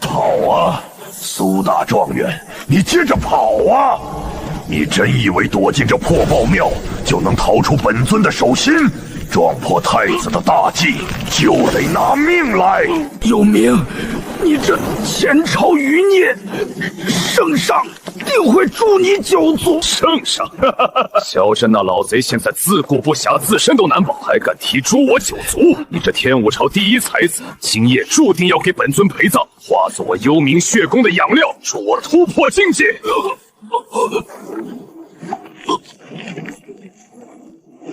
跑啊，苏大状元，你接着跑啊！你真以为躲进这破爆庙就能逃出本尊的手心？撞破太子的大计，就得拿命来！有名，你这前朝余孽，圣上定会诛你九族！圣上，萧真那老贼现在自顾不暇，自身都难保，还敢提诛我九族！你这天武朝第一才子，今夜注定要给本尊陪葬，化作我幽冥血宫的养料，助我突破境界！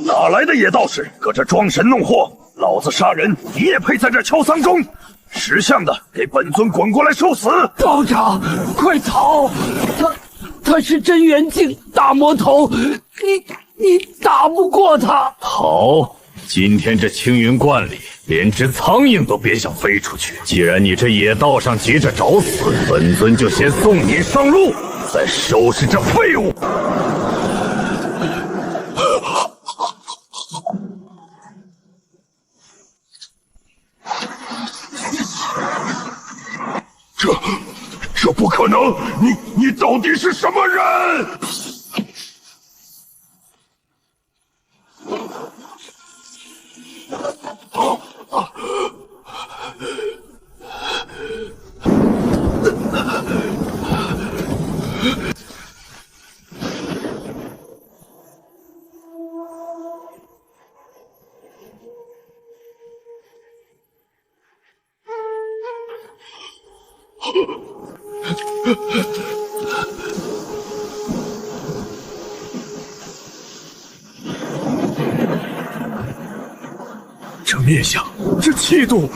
哪来的野道士，搁这装神弄货？老子杀人，你也配在这敲丧钟？识相的，给本尊滚过来受死！道长，快逃！他是真元境大魔头，你打不过他。好，今天这青云观里，连只苍蝇都别想飞出去。既然你这野道上急着找死，本尊就先送你上路，再收拾这废物。这不可能！你到底是什么人？这面相，这气度，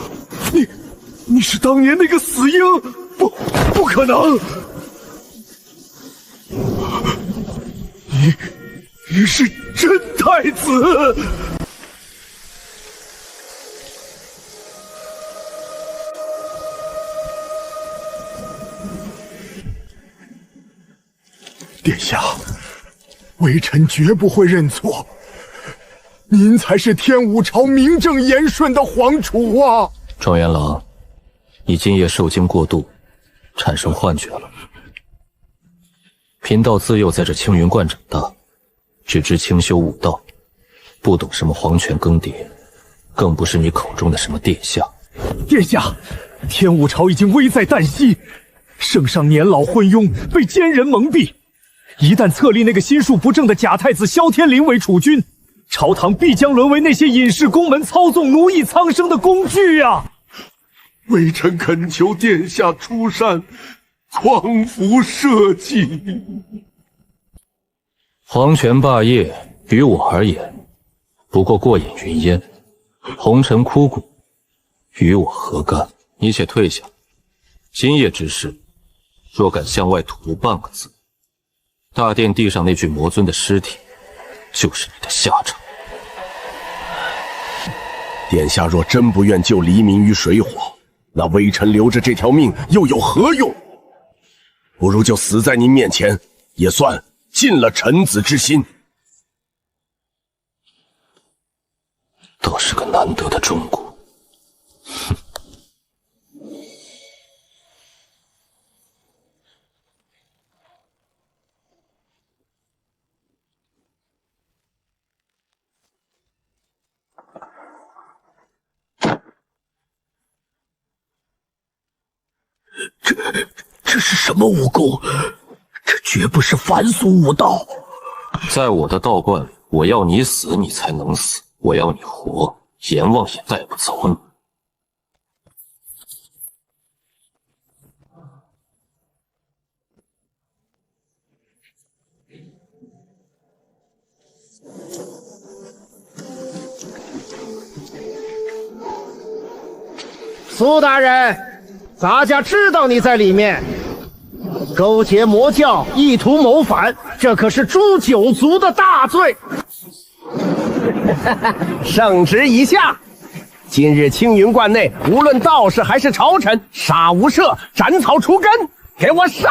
你是当年那个死婴？不可能！你是真太子！殿下，微臣绝不会认错。您才是天武朝名正言顺的皇储啊！状元郎，你今夜受惊过度，产生幻觉了。贫道自幼在这青云观长大，只知清修武道，不懂什么皇权更迭，更不是你口中的什么殿下。殿下，天武朝已经危在旦夕，圣上年老昏庸，被奸人蒙蔽。一旦册立那个心术不正的假太子萧天林为储君，朝堂必将沦为那些隐士宫门操纵奴役苍生的工具啊！微臣恳求殿下出山，匡扶社稷。皇权霸业于我而言，不过过眼云烟；红尘枯骨，与我何干？你且退下。今夜之事，若敢向外吐露半个字，大殿地上那具魔尊的尸体，就是你的下场。殿下若真不愿救黎民于水火，那微臣留着这条命又有何用？不如就死在您面前，也算尽了臣子之心。倒是个难得的忠骨。哼。这是什么武功？这绝不是凡俗武道。在我的道观里，我要你死，你才能死；我要你活，阎王也带不走你。苏大人，咱家知道你在里面勾结魔教，意图谋反，这可是诛九族的大罪。圣旨已下，今日青云观内，无论道士还是朝臣，杀无赦，斩草除根，给我上！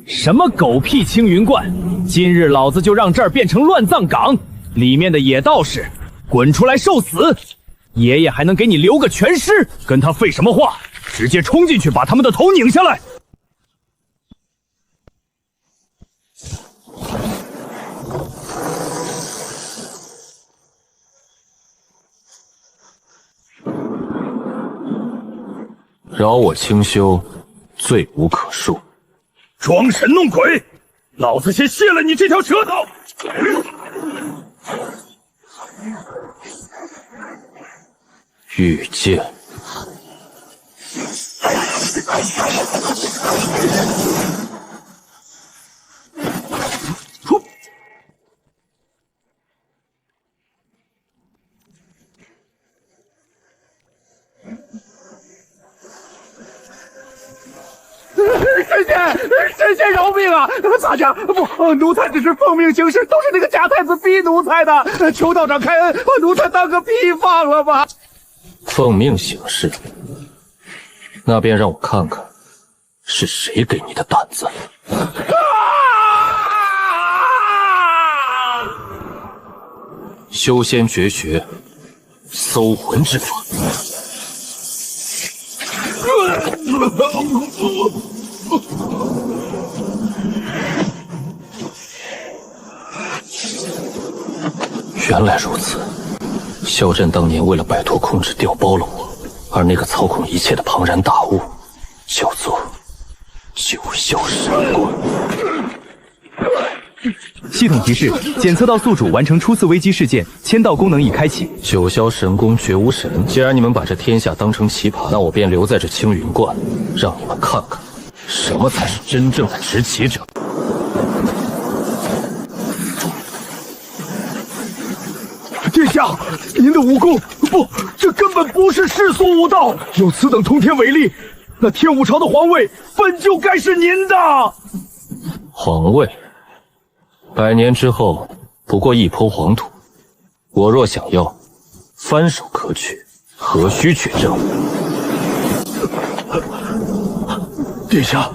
什么狗屁青云观！今日老子就让这儿变成乱葬岗，里面的野道士滚出来受死！爷爷还能给你留个全尸，跟他废什么话？直接冲进去把他们的头拧下来！饶我清修，罪无可恕。装神弄鬼！老子先卸了你这条舌头！御剑。神仙饶命啊！洒家不，奴才只是奉命行事，都是那个假太子逼奴才的，求道长开恩，把奴才当个屁放了吧！奉命行事，那便让我看看是谁给你的胆子。修仙绝学，搜魂之法。原来如此，萧震当年为了摆脱控制调包了我，而那个操控一切的庞然大物，叫做九霄神棍。系统提示：检测到宿主完成初次危机事件，签到功能已开启。九霄神功绝无神。既然你们把这天下当成棋盘，那我便留在这青云观，让你们看看什么才是真正的执棋者。殿下，您的武功不，这根本不是世俗武道。有此等通天伟力，那天武朝的皇位本就该是您的。皇位，100年之后不过一抔黄土。我若想要，翻手可取，何须去争？殿下，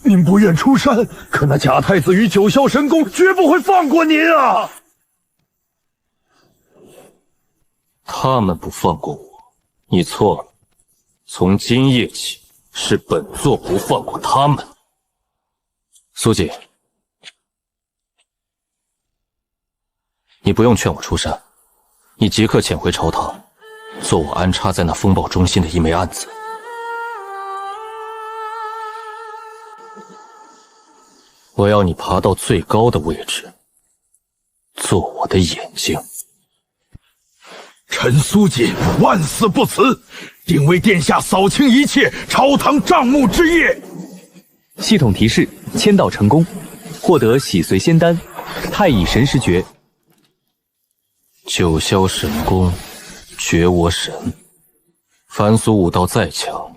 您不愿出山，可那假太子与九霄神功绝不会放过您啊！他们不放过我，你错了。从今夜起，是本座不放过他们。苏锦，你不用劝我出山，你即刻潜回朝堂，做我安插在那风暴中心的一枚案子。我要你爬到最高的位置，做我的眼睛。臣苏锦万死不辞，定为殿下扫清一切朝堂账目之业。系统提示：签到成功，获得洗髓仙丹、太乙神石诀。九霄神功，绝我神。凡俗武道再强，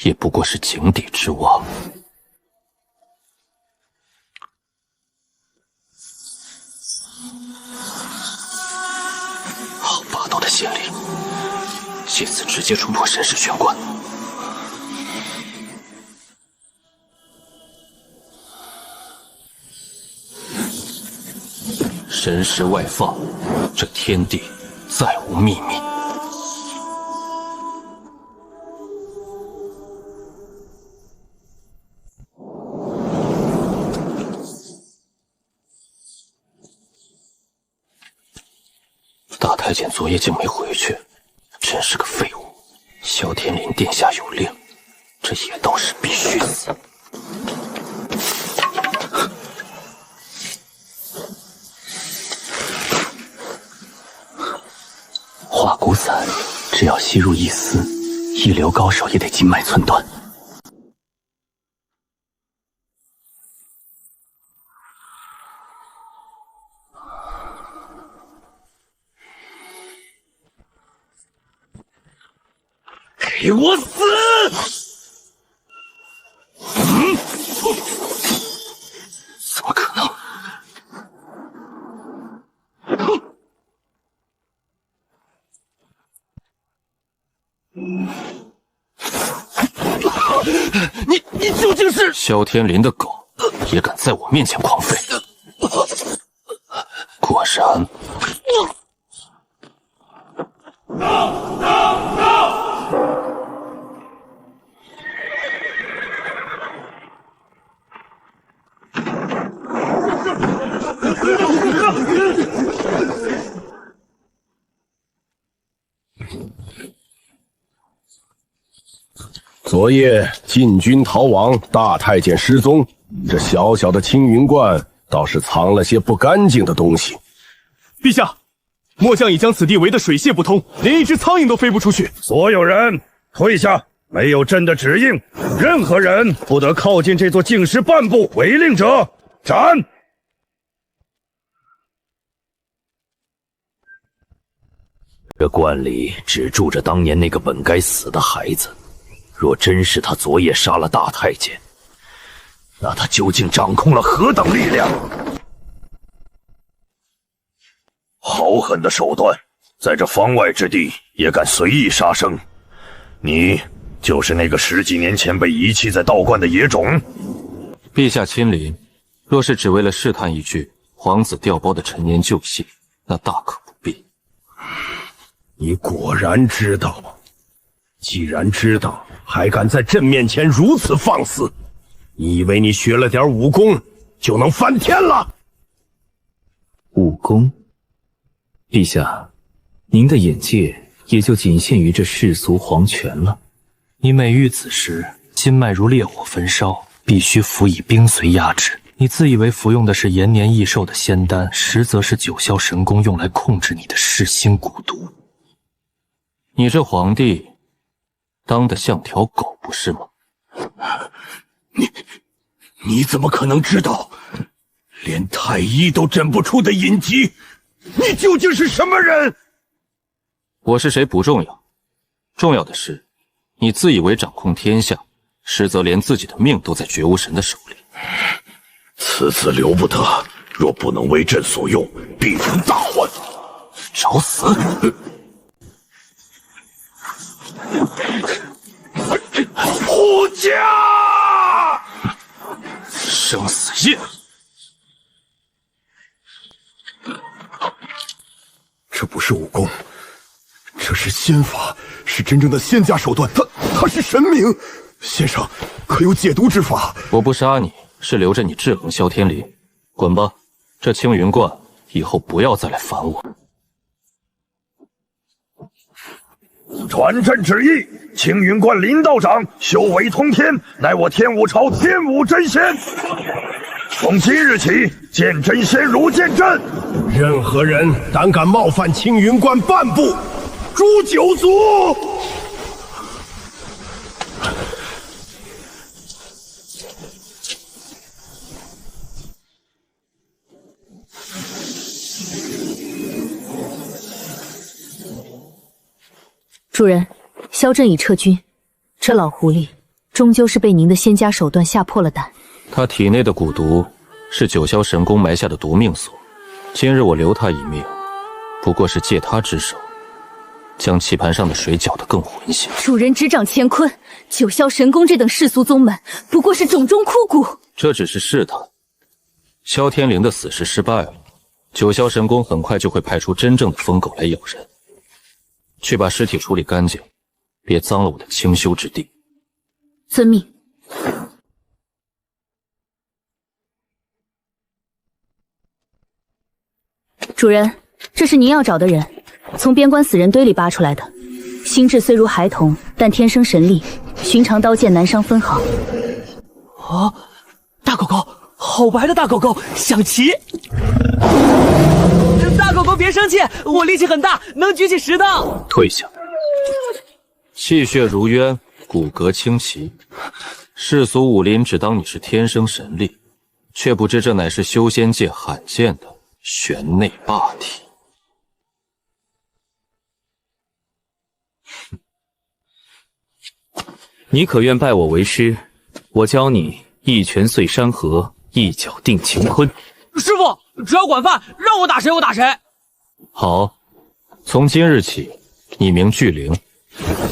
也不过是井底之蛙。好霸道的仙力，借此直接冲破神识玄关。神识外放，这天地再无秘密。大太监昨夜竟没回去，真是个废物。萧天林殿下有令，这野道士必须死。化骨散，只要吸入一丝，一流高手也得筋脉寸断。给我死！怎么可能？你究竟是萧天林的狗，也敢在我面前狂吠？果然。昨夜禁军逃亡，大太监失踪，这小小的青云观倒是藏了些不干净的东西。陛下，末将已将此地围得水泄不通，连一只苍蝇都飞不出去。所有人退下！没有朕的指令，任何人不得靠近这座净石半步。违令者斩！这观里只住着当年那个本该死的孩子。若真是他昨夜杀了大太监，那他究竟掌控了何等力量？豪狠的手段，在这方外之地也敢随意杀生，你就是那个10几年前被遗弃在道观的野种。陛下亲临，若是只为了试探一句皇子调包的陈年旧戏，那大可不必。你果然知道，既然知道，还敢在朕面前如此放肆，你以为你学了点武功就能翻天了？武功？陛下，您的眼界也就仅限于这世俗皇权了。你美玉子时，筋脉如烈火焚烧，必须辅以冰髓压制。你自以为服用的是延年益寿的仙丹，实则是九霄神功用来控制你的噬心蛊毒。你这皇帝当得像条狗不是吗？你怎么可能知道连太医都诊不出的隐疾？你究竟是什么人？我是谁不重要，重要的是你自以为掌控天下，实则连自己的命都在绝无神的手里。此子留不得，若不能为朕所用，必成大患。找死！护驾！生死业！这不是武功，这是仙法，是真正的仙家手段。他是神明，先生可有解毒之法？我不杀你，是留着你制衡萧天林。滚吧，这青云观以后不要再来烦我。传朕旨意，青云观林道长修为通天，乃我天武朝天武真仙。从今日起，见真仙如见朕。任何人胆敢冒犯青云观半步，诛九族！主人，萧震已撤军，这老狐狸终究是被您的仙家手段吓破了胆。他体内的蛊毒是九霄神功埋下的毒命锁，今日我留他一命，不过是借他之手，将棋盘上的水搅得更浑些。主人执掌乾坤，九霄神功这等世俗宗门，不过是种种枯骨。这只是试探。萧天灵的死士失败了，九霄神功很快就会派出真正的疯狗来咬人。去把尸体处理干净，别脏了我的清修之地。遵命。主人，这是您要找的人，从边关死人堆里扒出来的。心智虽如孩童，但天生神力，寻常刀剑难伤分毫。啊，大狗狗，好白的大狗狗，想骑。大狗狗别生气，我力气很大，能举起石头。退下。气血如渊，骨骼清奇，世俗武林只当你是天生神力，却不知这乃是修仙界罕见的玄内霸体。你可愿拜我为师？我教你一拳碎山河，一脚定乾坤。师傅，只要管饭，让我打谁我打谁。好，从今日起，你名巨灵，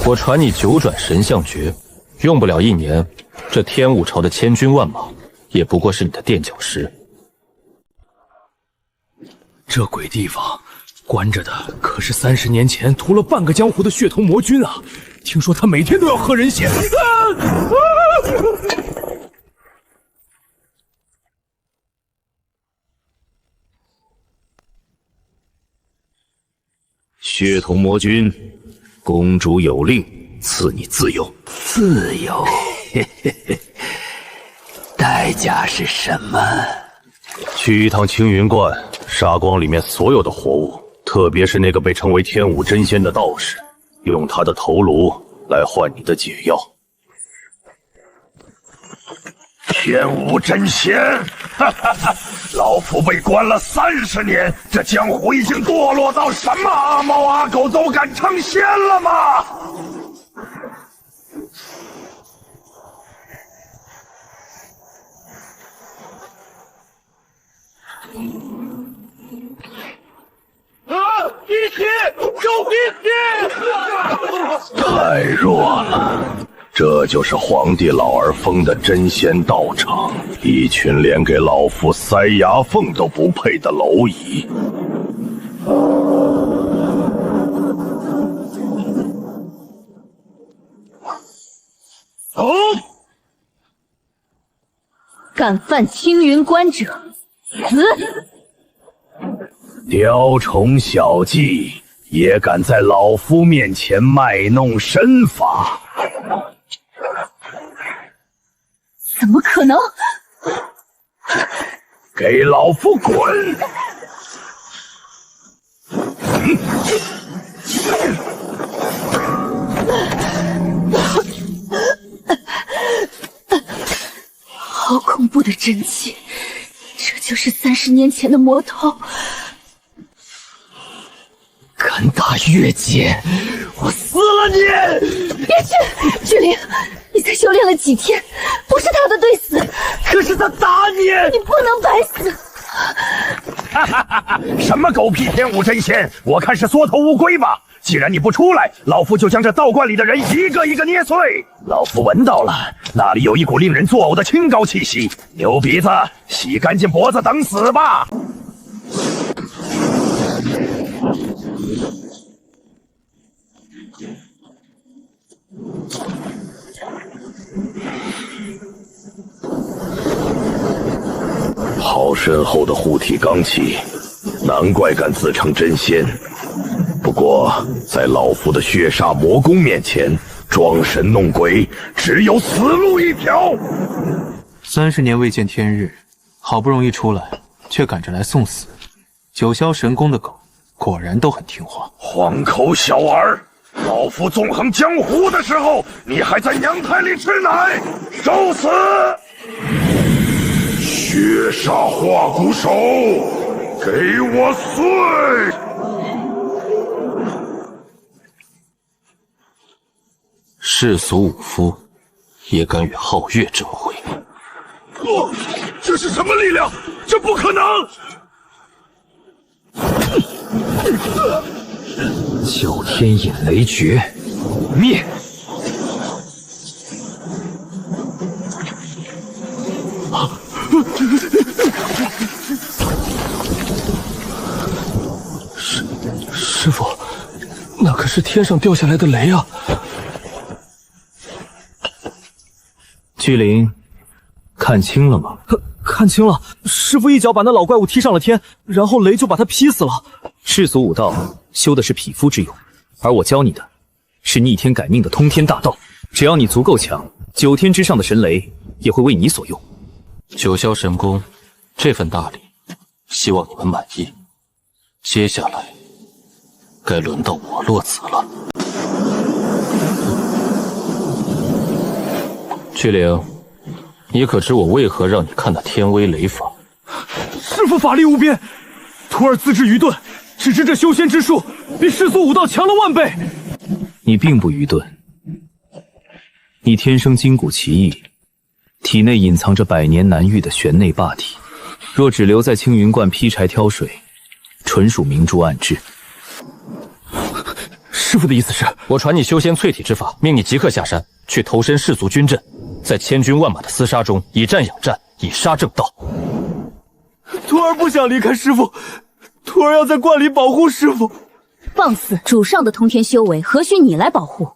我传你九转神象诀，用不了1年，这天武朝的千军万马也不过是你的垫脚石。这鬼地方关着的可是30年前屠了半个江湖的血统魔君啊！听说他每天都要喝人血。血统魔君，公主有令，赐你自由。自由，嘿嘿嘿，代价是什么？去一趟青云观，杀光里面所有的活物，特别是那个被称为天武真仙的道士，用他的头颅来换你的解药。天武真仙，哈哈哈！老夫被关了30年，这江湖已经堕落到什么阿猫阿狗都敢成仙了吗？太弱了，这就是皇帝老儿封的真仙道场，一群连给老夫塞牙缝都不配的蝼蚁。走！敢犯青云关者，死！雕虫小技，也敢在老夫面前卖弄身法？怎么可能？给老夫滚！好恐怖的真气，这就是30年前的魔头。敢打月姐，我撕了你！别去，志玲，你才修炼了几天，不是他的对死。可是他打你，你不能白死。哈哈哈哈！什么狗屁天武真仙，我看是缩头乌龟吧。既然你不出来，老夫就将这道观里的人一个一个捏碎。老夫闻到了，那里有一股令人作呕的清高气息。牛鼻子，洗干净脖子等死吧！好深厚的护体罡气，难怪敢自称真仙。不过，在老夫的血煞魔功面前，装神弄鬼，只有死路一条。30年未见天日，好不容易出来，却赶着来送死。九霄神宫的狗果然都很听话。黄口小儿，老夫纵横江湖的时候，你还在娘胎里吃奶，受死！血煞化骨手，给我碎！世俗武夫，也敢与皓月争辉？这是什么力量？这不可能！九天引雷诀，灭！师傅，那可是天上掉下来的雷啊！巨灵，看清了吗？看清了，师傅一脚把那老怪物踢上了天，然后雷就把他劈死了。世俗武道修的是匹夫之勇，而我教你的是逆天改命的通天大道。只要你足够强，9天之上的神雷也会为你所用。九霄神功这份大礼，希望你们满意。接下来，该轮到我落子了。巨灵，你可知我为何让你看那天威雷法？师傅法力无边，徒儿资质愚钝，只知这修仙之术比世俗武道强了万倍。你并不愚钝，你天生筋骨奇异，体内隐藏着100年难遇的玄内霸体，若只留在青云观劈柴挑水，纯属明珠暗掷。师傅的意思是，我传你修仙淬体之法，命你即刻下山，去投身氏族军阵，在千军万马的厮杀中以战养战，以杀正道。徒儿不想离开师傅，徒儿要在观里保护师傅。放肆！主上的通天修为，何须你来保护？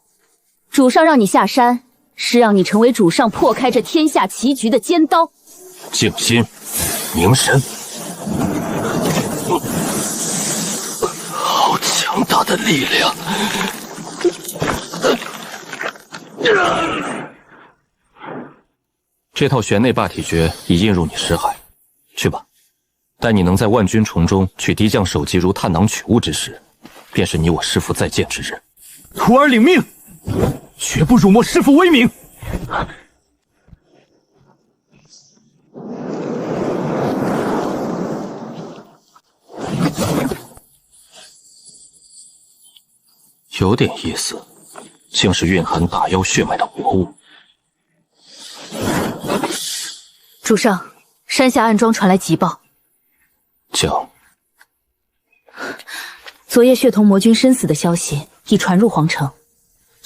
主上让你下山，是让你成为主上破开这天下棋局的尖刀。静心，凝神。好强大的力量！这套玄内霸体诀已印入你识海，去吧。待你能在万军丛中取敌将首级如探囊取物之时，便是你我师父再见之日。徒儿领命，绝不辱没师父威名。有点意思，竟是蕴含大妖血脉的魔物。主上，山下暗桩传来急报，讲。昨夜血瞳魔君身死的消息已传入皇城，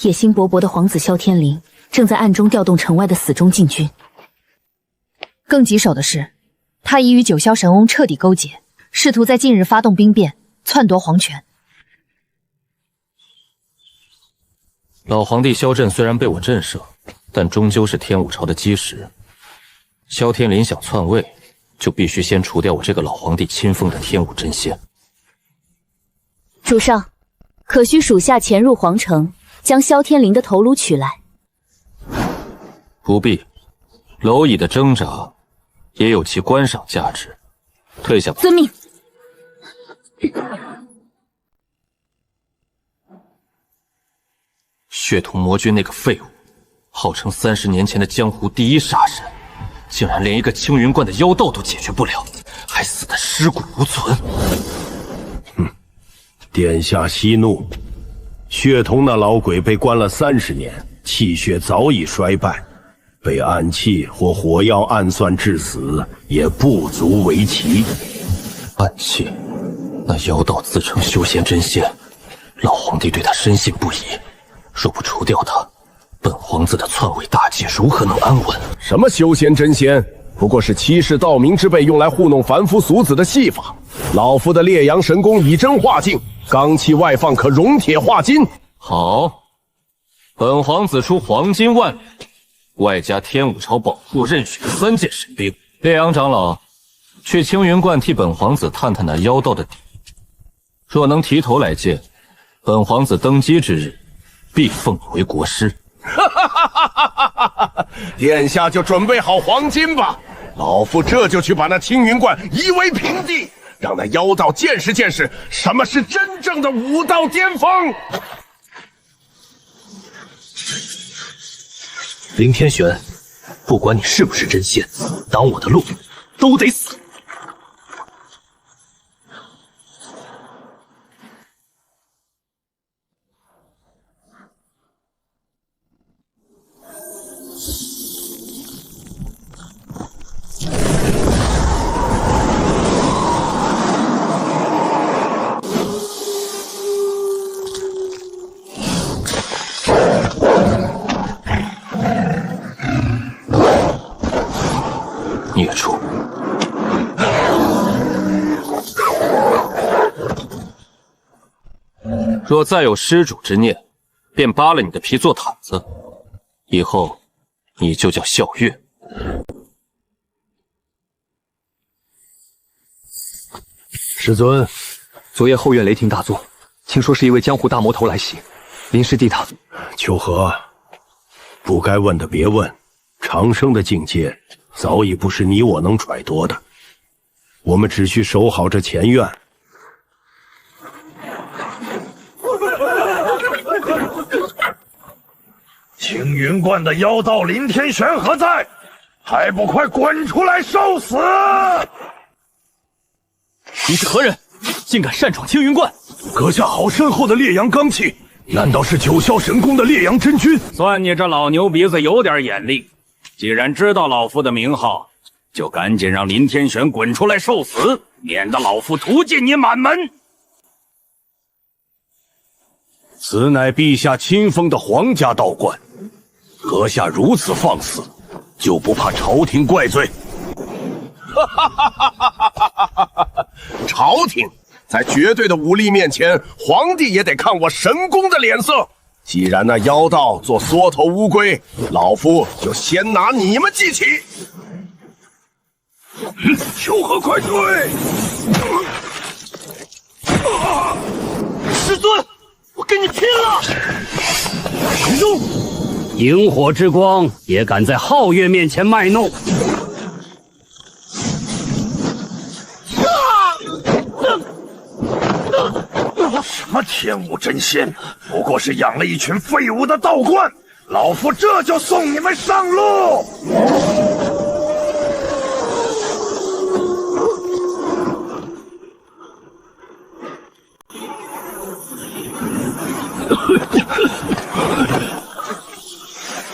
野心勃勃的皇子萧天灵正在暗中调动城外的死忠禁军。更棘手的是，他已与九霄神翁彻底勾结，试图在近日发动兵变，篡夺皇权。老皇帝萧震虽然被我震慑，但终究是天武朝的基石。萧天林想篡位，就必须先除掉我这个老皇帝亲封的天武真仙。主上，可需属下潜入皇城，将萧天林的头颅取来。不必，蝼蚁的挣扎也有其观赏价值。退下吧。遵命。血统魔君那个废物，号称30年前的江湖第一杀神，竟然连一个青云观的妖道都解决不了，还死得尸骨无存。殿下息怒，血统那老鬼被关了30年，气血早已衰败，被暗器或火药暗算致死，也不足为奇。暗器？那妖道自称修仙真仙，老皇帝对他深信不疑。若不除掉他，本皇子的篡位大计如何能安稳？什么修仙真仙，不过是欺世盗名之辈用来糊弄凡夫俗子的戏法。老夫的烈阳神功以真化境，罡气外放，可熔铁化金。好，本皇子出黄金万两，外加天武朝保护任选3件神兵。烈阳长老，去青云观替本皇子探探那妖道的底。若能提头来见，本皇子登基之日，必奉你为国师。殿下就准备好黄金吧，老夫这就去把那青云观夷为平地，让那妖道见识见识什么是真正的武道巅峰。林天玄，不管你是不是真仙，挡我的路都得死。孽畜！若再有施主之念，便扒了你的皮做毯子。以后你就叫笑月。师尊，昨夜后院雷霆大作，听说是一位江湖大魔头来袭，临时抵挡。秋荷，不该问的别问，长生的境界早已不是你我能揣度的，我们只需守好这前院。青云观的妖道林天玄何在？还不快滚出来受死！你是何人？竟敢擅闯青云观？阁下好深厚的烈阳罡气，难道是九霄神宫的烈阳真君？算你这老牛鼻子有点眼力，既然知道老夫的名号，就赶紧让林天玄滚出来受死，免得老夫屠尽你满门。此乃陛下亲封的皇家道观，阁下如此放肆，就不怕朝廷怪罪？朝廷在绝对的武力面前，皇帝也得看我神功的脸色。既然那妖道做缩头乌龟，老夫就先拿你们记起。求和快退！师尊，我跟你拼了！行动！萤火之光也敢在皓月面前卖弄！什么天武真仙，不过是养了一群废物的道观，老夫这就送你们上路！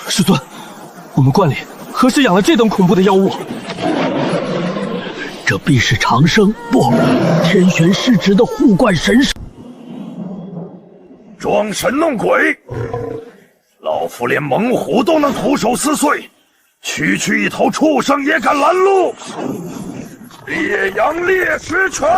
师尊，我们观里何时养了这等恐怖的妖物？这必是长生不天玄师侄的护观神兽。装神弄鬼，老夫连猛虎都能徒手撕碎，区区一头畜生也敢拦路！烈阳烈石拳！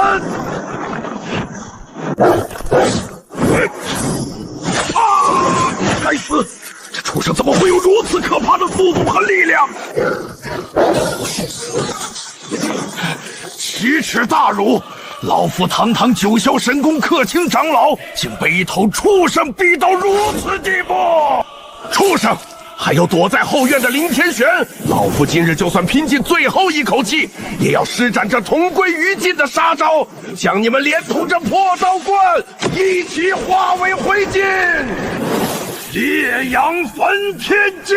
该死！这畜生怎么会有如此可怕的速度和力量？奇耻大辱！老夫堂堂九霄神宫客卿长老，竟被一头畜生逼到如此地步！畜生！还有躲在后院的林天玄，老夫今日就算拼尽最后一口气，也要施展这同归于尽的杀招，将你们连同这破道观一起化为灰烬！烈阳焚天机！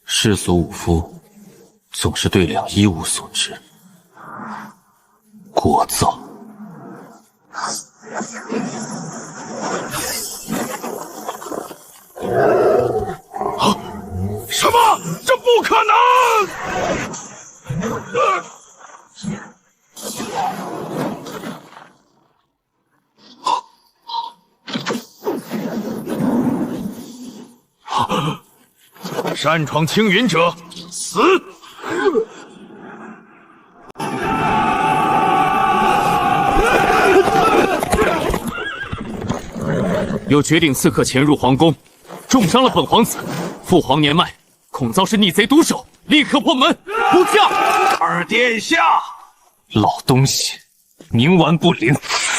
世俗武夫总是对两一无所知，聒噪。什么？这不可能！擅闯青云者，死！有决定刺客潜入皇宫，重伤了本皇子，父皇年迈，恐遭是逆贼毒手，立刻破门！不驾！二殿下，老东西，冥顽不灵，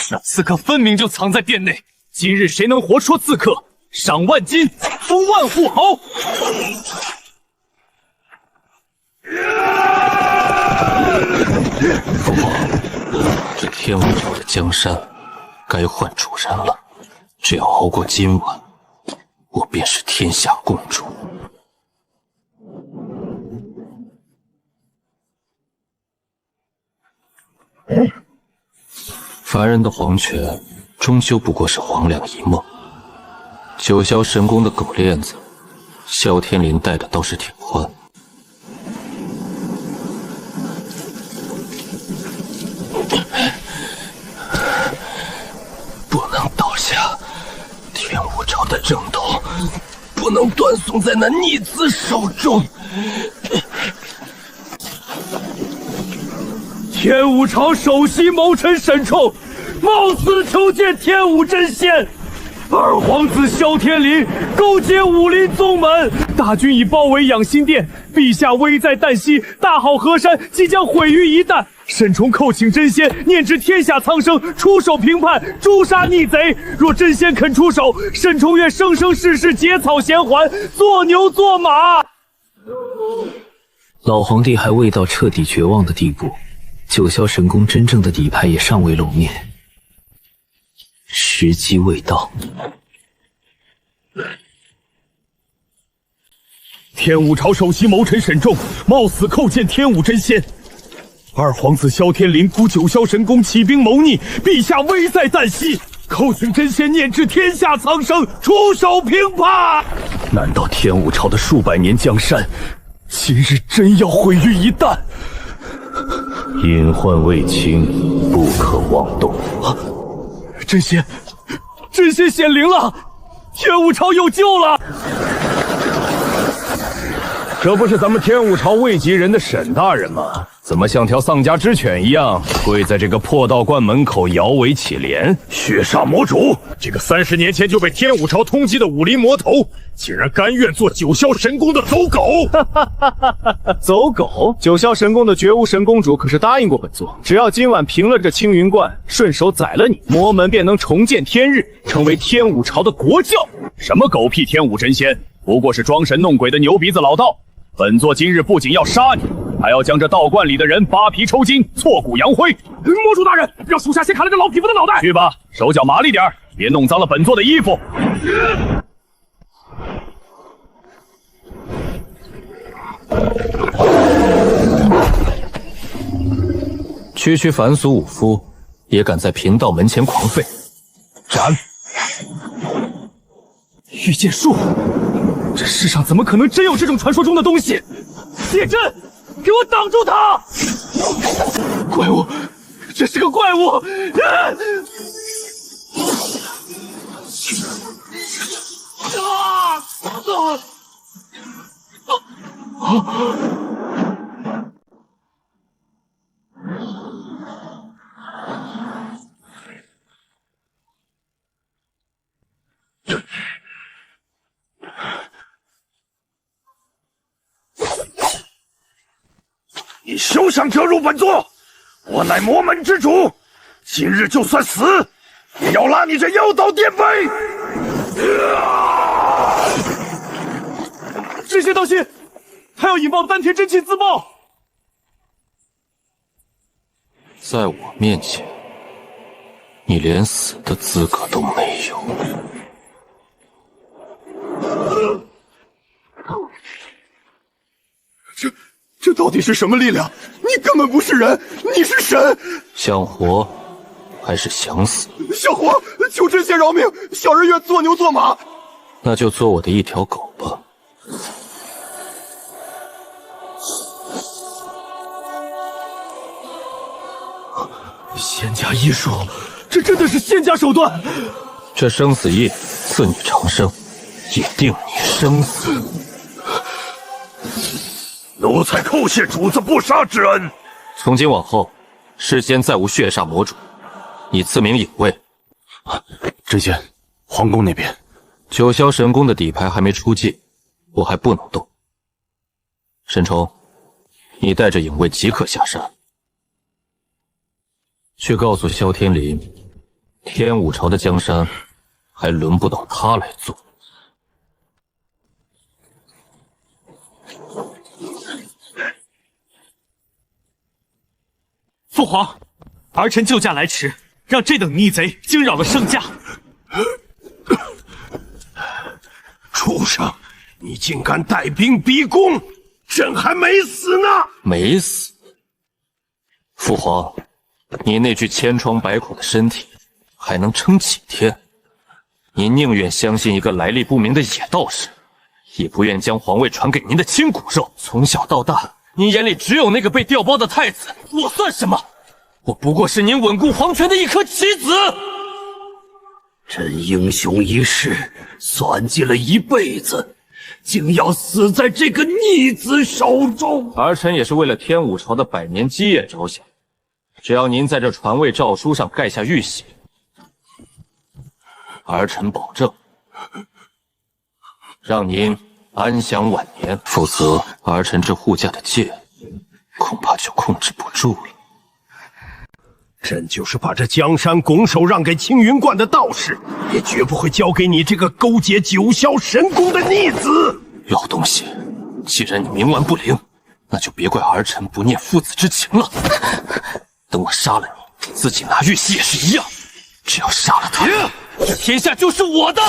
那刺客分明就藏在殿内。今日谁能活捉刺客，赏万金，封万户侯！父皇，这天武朝的江山该换主人了。只要熬过今晚，我便是天下共主。凡人的皇权，终究不过是黄粱一梦。九霄神宫的狗链子，萧天林戴的倒是挺欢。不能倒下，天武朝的正统不能断送在那逆子手中。天武朝首席谋臣沈冲，冒死求见天武真仙。二皇子萧天林勾结武林宗门，大军已包围养心殿，陛下危在旦夕，大好河山即将毁于一旦。沈冲叩请真仙念至天下苍生，出手平叛，诛杀逆贼。若真仙肯出手，沈冲愿生生世世结草衔环，做牛做马。老皇帝还未到彻底绝望的地步，九霄神宫真正的底牌也尚未露面，时机未到。天武朝首席谋臣沈仲冒死叩见天武真仙。二皇子萧天林孤九霄神宫起兵谋逆，陛下危在旦夕，叩请真仙念至天下苍生，出手平叛。难道天武朝的数百年江山今日真要毁于一旦。隐患未清，不可妄动。真仙显灵了，天武朝有救了！这不是咱们天武朝位极人的沈大人吗？怎么像条丧家之犬一样跪在这个破道观门口摇尾乞怜？血煞魔主，这个30年前就被天武朝通缉的武林魔头，竟然甘愿做九霄神宫的走狗！走狗？九霄神宫的绝无神公主可是答应过本座，只要今晚平了这青云观，顺手宰了你，魔门便能重见天日，成为天武朝的国教。什么狗屁天武真仙，不过是装神弄鬼的牛鼻子老道。本座今日不仅要杀你，还要将这道观里的人扒皮抽筋，挫骨扬灰。魔主大人，让属下先砍了这老匹夫的脑袋。去吧，手脚麻利点，别弄脏了本座的衣服。区凡俗武夫也敢在贫道门前狂吠，斩！御剑术，这世上怎么可能真有这种传说中的东西？铁阵，给我挡住他！怪物，这是个怪物！你休想折辱本座！我乃魔门之主，今日就算死，也要拉你这妖道颠飞！这些当心，他要引爆丹田真气自爆！在我面前，你连死的资格都没有。这到底是什么力量？你根本不是人，你是神！想活还是想死？想活，求真仙饶命，小人愿做牛做马。那就做我的一条狗吧。仙家医术，这真的是仙家手段！这生死液赐你长生，也定你生死。奴才叩谢主子不杀之恩。从今往后，世间再无血煞魔主，你赐名隐卫。真仙，皇宫那边，九霄神宫的底牌还没出界，我还不能动。沈冲，你带着隐卫即刻下山，去告诉萧天林，天武朝的江山还轮不到他来做。父皇，儿臣救驾来迟，让这等逆贼惊扰了圣驾。畜生，你竟敢带兵逼宫，朕还没死呢！没死？父皇，你那具千疮百孔的身体还能撑几天？您宁愿相信一个来历不明的野道士，也不愿将皇位传给您的亲骨肉。从小到大，您眼里只有那个被调包的太子，我算什么？我不过是您稳固皇权的一颗棋子。朕英雄一世，算计了一辈子，竟要死在这个逆子手中。儿臣也是为了天武朝的百年基业着想，只要您在这传位诏书上盖下玉玺，儿臣保证让您安享晚年。否则，儿臣这护驾的剑恐怕就控制不住了。朕就是把这江山拱手让给青云观的道士，也绝不会交给你这个勾结九霄神宫的逆子。老东西，既然你冥顽不灵，那就别怪儿臣不念父子之情了。等我杀了你，自己拿玉玺也是一样。只要杀了他，这天下就是我的。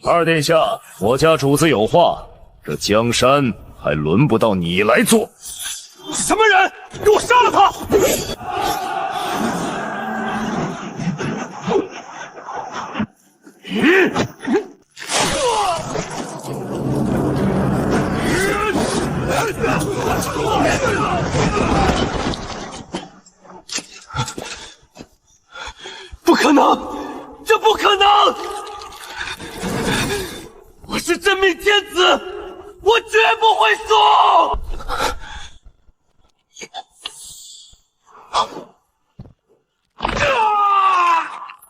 二殿下，我家主子有话，这江山还轮不到你来做。什么人？给我杀了他！不可能，这不可能！我是真命天子，我绝不会输！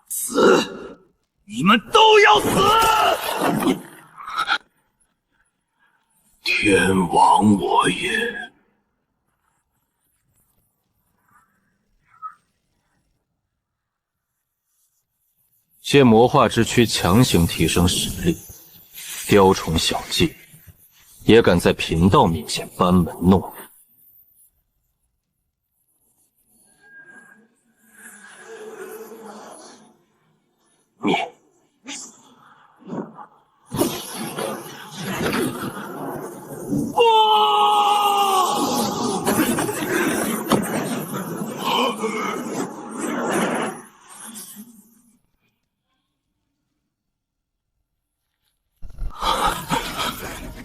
死！你们都要死！天王我也。借魔化之躯强行提升实力，雕虫小技，也敢在贫道面前班门弄斧。灭！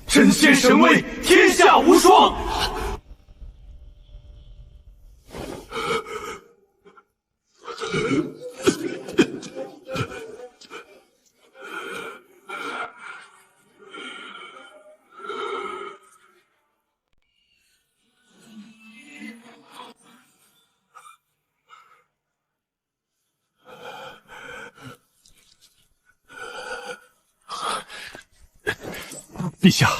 真仙神威，天下无双！陛下，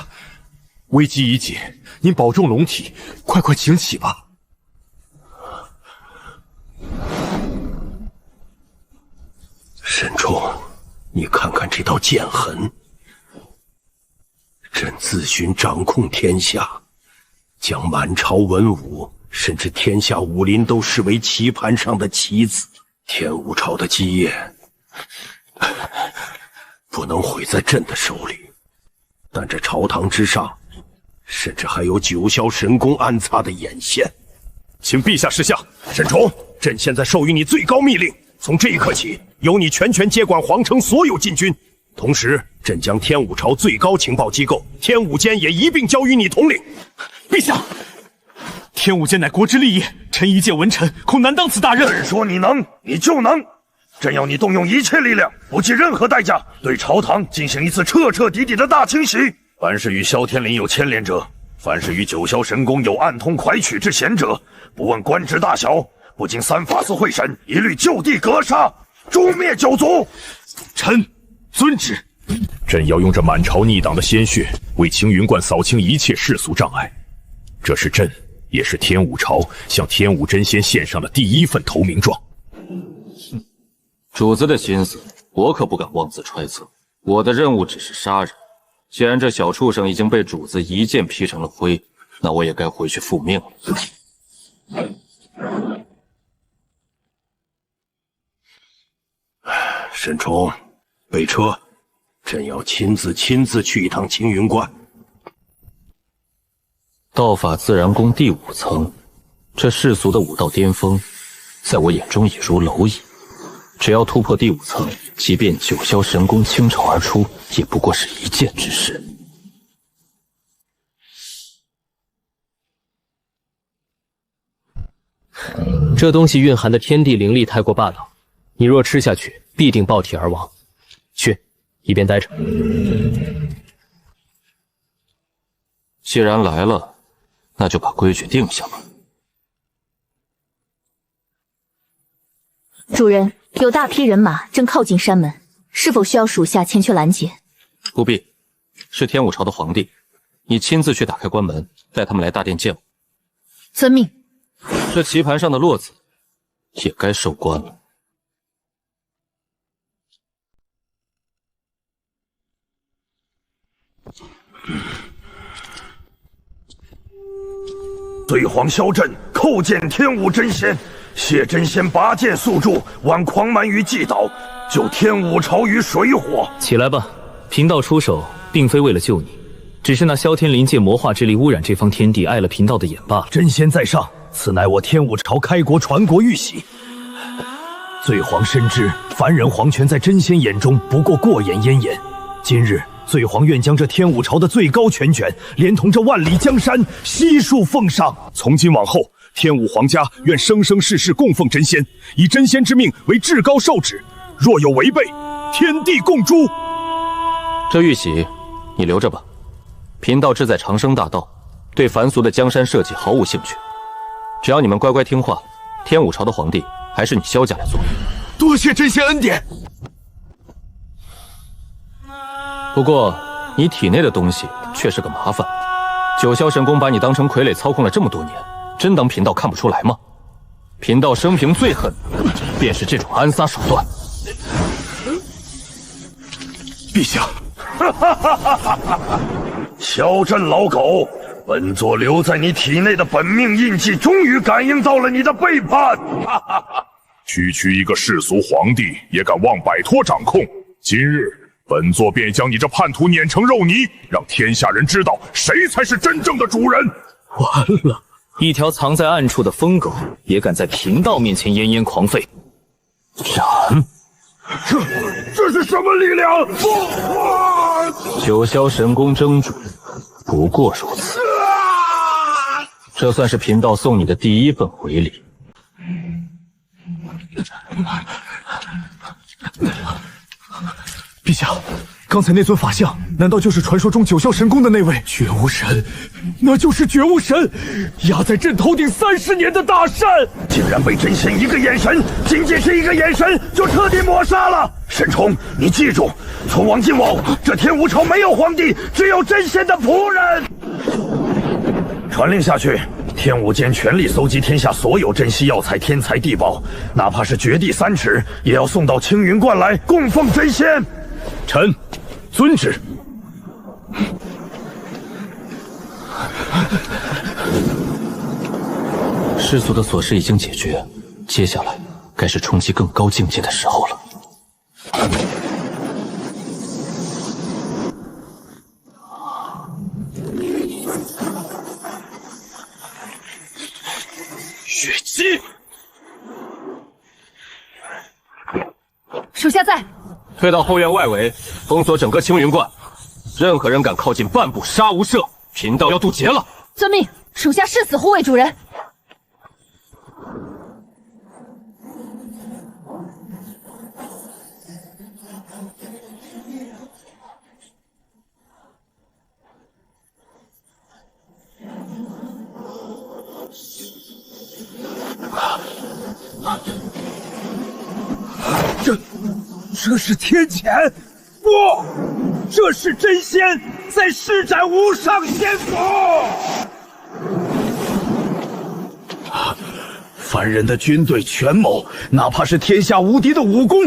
危机已解，您保重龙体，快快请起吧。沈冲，你看看这道剑痕。朕自寻掌控天下，将满朝文武甚至天下武林都视为棋盘上的棋子。天武朝的基业不能毁在朕的手里。但这朝堂之上，甚至还有九霄神功安插的眼线，请陛下示下。沈冲，朕现在授予你最高密令，从这一刻起，由你全权接管皇城所有禁军。同时，朕将天武朝最高情报机构天武监也一并交于你统领。陛下，天武监乃国之立业，臣一介文臣，恐难当此大任。朕说你能，你就能。朕要你动用一切力量，不计任何代价，对朝堂进行一次彻彻底底的大清洗。凡是与萧天林有牵连者，凡是与九霄神功有暗通拐取之嫌者，不问官职大小，不经三法司会审，一律就地格杀，诛灭九族。臣遵旨。朕要用这满朝逆党的鲜血，为青云观扫清一切世俗障碍。这是朕，也是天武朝向天武真仙献上的第一份投名状。主子的心思，我可不敢妄自揣测。我的任务只是杀人。既然这小畜生已经被主子一剑劈成了灰，那我也该回去复命了。沈冲，备车，朕要亲自去一趟青云观。道法自然宫第5层，这世俗的武道巅峰，在我眼中也如蝼蚁。只要突破第5层，即便九霄神功倾巢而出，也不过是一剑之事。这东西蕴含的天地灵力太过霸道，你若吃下去，必定爆体而亡。去，一边待着。既然来了，那就把规矩定下吧。主人，有大批人马正靠近山门，是否需要属下前去拦截？不必，是天武朝的皇帝，你亲自去打开关门，带他们来大殿见我。遵命。这棋盘上的落子也该收官了。对皇萧震叩见天武真仙，谢真仙拔剑速助，挽狂蛮于既倒，救天武朝于水火。起来吧，贫道出手并非为了救你，只是那萧天林借魔化之力污染这方天地，碍了贫道的眼罢了。真仙在上，此乃我天武朝开国传国玉玺。罪皇深知凡人皇权在真仙眼中不过过眼烟烟，今日罪皇愿将这天武朝的最高权权，连同这万里江山悉数奉上。从今往后，天武皇家愿生生世世供奉真仙，以真仙之命为至高受旨，若有违背，天地共诛。这玉玺你留着吧。贫道志在长生大道，对凡俗的江山社稷毫无兴趣。只要你们乖乖听话，天武朝的皇帝还是你萧家来做。多谢真仙恩典。不过你体内的东西却是个麻烦。九霄神功把你当成傀儡操控了这么多年，真当贫道看不出来吗？贫道生平最恨便是这种暗杀手段。陛下，小镇老狗，本座留在你体内的本命印记，终于感应到了你的背叛。区区一个世俗皇帝也敢妄摆脱掌控，今日本座便将你这叛徒碾成肉泥，让天下人知道谁才是真正的主人。完了，一条藏在暗处的疯狗也敢在贫道面前奄奄狂吠。斩！这是什么力量？九霄神功真主不过如此。这算是贫道送你的第一份回礼。陛下，刚才那尊法像，难道就是传说中九霄神功的那位觉悟神？那就是觉悟神，压在朕头顶30年的大善，竟然被真仙一个眼神，仅仅是一个眼神，就彻底抹杀了。沈冲，你记住，从王今往，这天武朝没有皇帝，只有真仙的仆人。传令下去，天武监全力搜集天下所有珍稀药材、天材地宝，哪怕是绝地3尺，也要送到青云观来供奉真仙。臣遵旨。世俗的琐事已经解决，接下来该是冲击更高境界的时候了。血姬，属下在。退到后院外围，封锁整个青云观，任何人敢靠近半步，杀无赦。贫道要渡劫了。遵命，属下誓死护卫主人。这是天谴，不，这是真仙在施展无上仙法。凡人的军队权谋，哪怕是天下无敌的武功，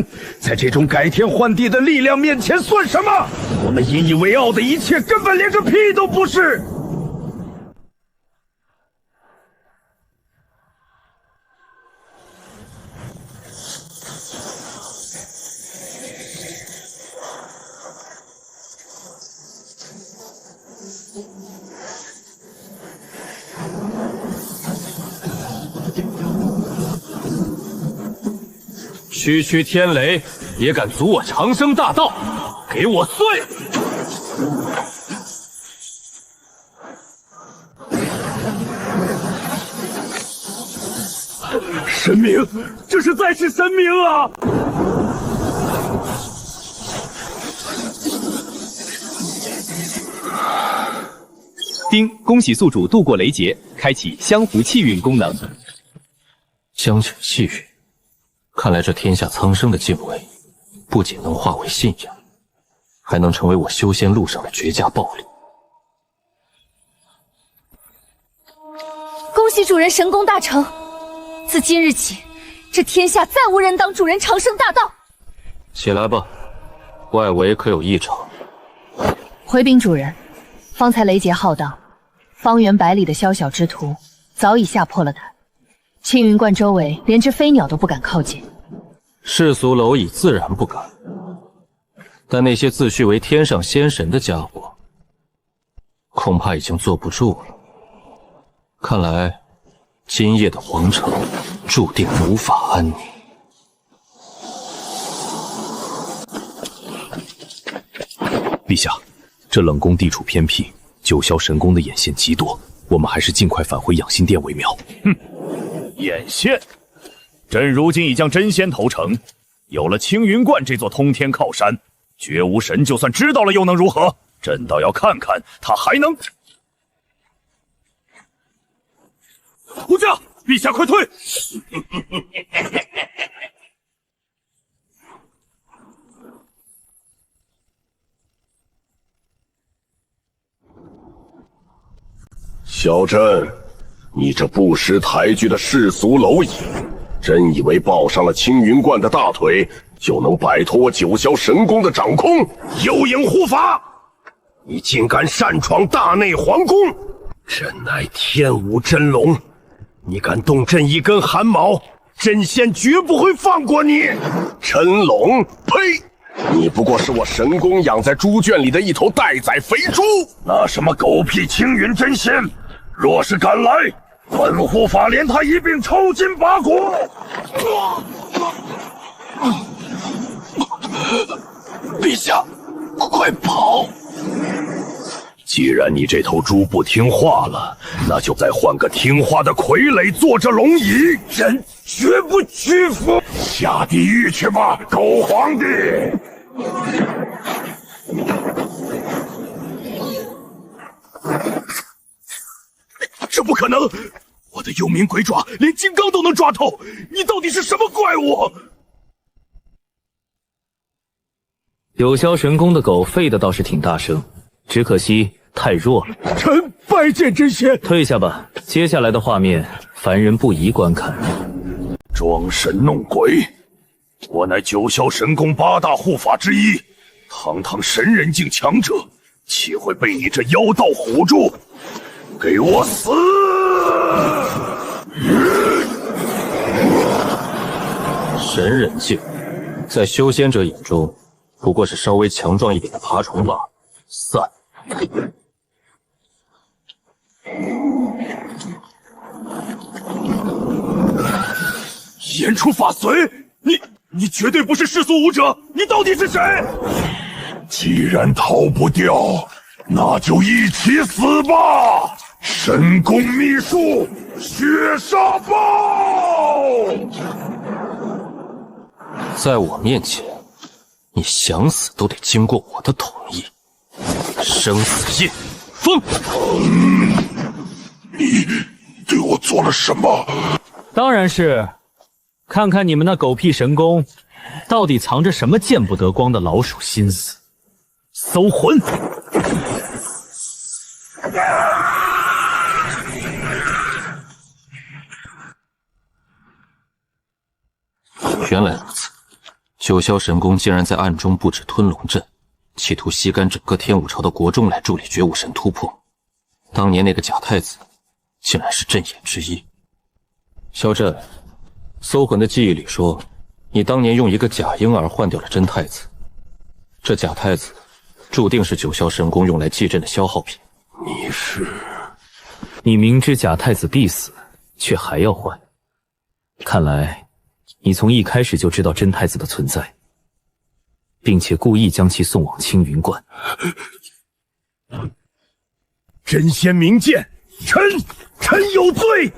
在这种改天换地的力量面前算什么？我们引以为傲的一切，根本连个屁都不是。区区天雷也敢阻我长生大道，给我碎！神明，这是在是神明啊！丁，恭喜宿主度过雷劫，开启香湖气运功能。将取气运。看来这天下苍生的敬畏，不仅能化为信仰，还能成为我修仙路上的绝佳暴力。恭喜主人神功大成！自今日起，这天下再无人当主人长生大道。起来吧，外围可有异常？回禀主人，方才雷劫浩荡，方圆百里的宵小之徒早已吓破了胆。青云观周围连只飞鸟都不敢靠近，世俗蝼蚁自然不敢，但那些自诩为天上仙神的家伙，恐怕已经坐不住了。看来，今夜的皇城注定无法安宁。陛下，这冷宫地处偏僻，九霄神宫的眼线极多，我们还是尽快返回养心殿为妙。眼线，朕如今已将真仙投诚，有了青云观这座通天靠山，绝无神就算知道了又能如何？朕倒要看看他还能……护驾，陛下快退！小朕，你这不识抬举的世俗蝼蚁，真以为抱上了青云观的大腿，就能摆脱我九霄神宫的掌控？有影护法，你竟敢擅闯大内皇宫！朕乃天武真龙，你敢动朕一根汗毛，朕仙绝不会放过你！真龙，呸！你不过是我神宫养在猪圈里的一头待宰肥猪！那什么狗屁青云真仙，若是敢来，本护法连他一并抽筋拔骨！陛下，快跑！既然你这头猪不听话了，那就再换个听话的傀儡坐着龙椅，朕绝不屈服。下地狱去吧，狗皇帝！这不可能！我的幽冥鬼爪连金刚都能抓透，你到底是什么怪物？九霄神宫的狗吠的倒是挺大声，只可惜太弱了。臣拜见真仙。退下吧，接下来的画面凡人不宜观看。装神弄鬼！我乃九霄神宫8大护法之一，堂堂神人境强者，岂会被你这妖道唬住？给我死！神人境，在修仙者眼中，不过是稍微强壮一点的爬虫罢了。散！言出法随，你绝对不是世俗武者，你到底是谁？既然逃不掉，那就一起死吧！神功秘术，血杀爆！在我面前，你想死都得经过我的同意。生死印，封！你对我做了什么？当然是看看你们那狗屁神功，到底藏着什么见不得光的老鼠心思。搜魂！原来如此，九霄神宫竟然在暗中布置吞龙阵，企图吸干整个天武朝的国众来助力绝武神突破。当年那个假太子，竟然是阵眼之一。萧震，搜魂的记忆里说，你当年用一个假婴儿换掉了真太子，这假太子注定是九霄神宫用来祭阵的消耗品。你明知假太子必死，却还要换，看来你从一开始就知道真太子的存在，并且故意将其送往青云观。真仙明鉴，臣有罪。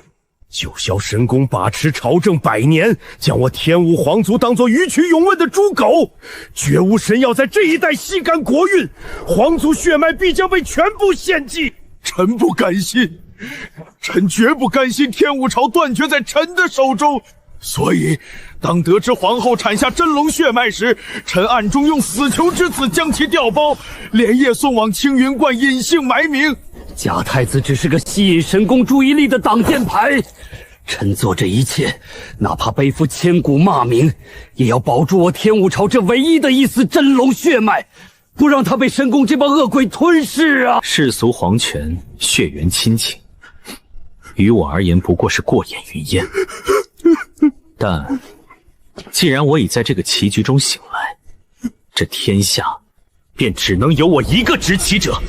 九霄神宫把持朝政100年，将我天武皇族当作予取永问的猪狗。绝无神要在这一代吸干国运，皇族血脉必将被全部献祭。臣不甘心，臣绝不甘心天武朝断绝在臣的手中。所以，当得知皇后产下真龙血脉时，臣暗中用死囚之子将其调包，连夜送往青云观隐姓埋名。假太子只是个吸引神宫注意力的挡箭牌，臣做这一切，哪怕背负千古骂名，也要保住我天武朝这唯一的一丝真龙血脉，不让他被神宫这帮恶鬼吞噬啊！世俗皇权，血缘亲情，于我而言不过是过眼云烟。但既然我已在这个棋局中醒来，这天下便只能有我一个执棋者。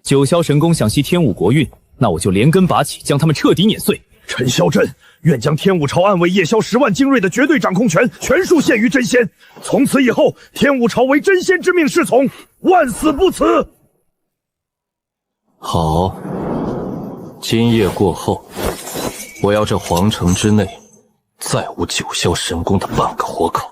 九霄神宫想吸天武国运，那我就连根拔起，将他们彻底碾碎，陈萧震愿将天武朝暗卫夜宵10万精锐的绝对掌控权全数献于真仙，从此以后，天武朝唯真仙之命是从，万死不辞。好，今夜过后，我要这皇城之内再无九霄神功的半个活口。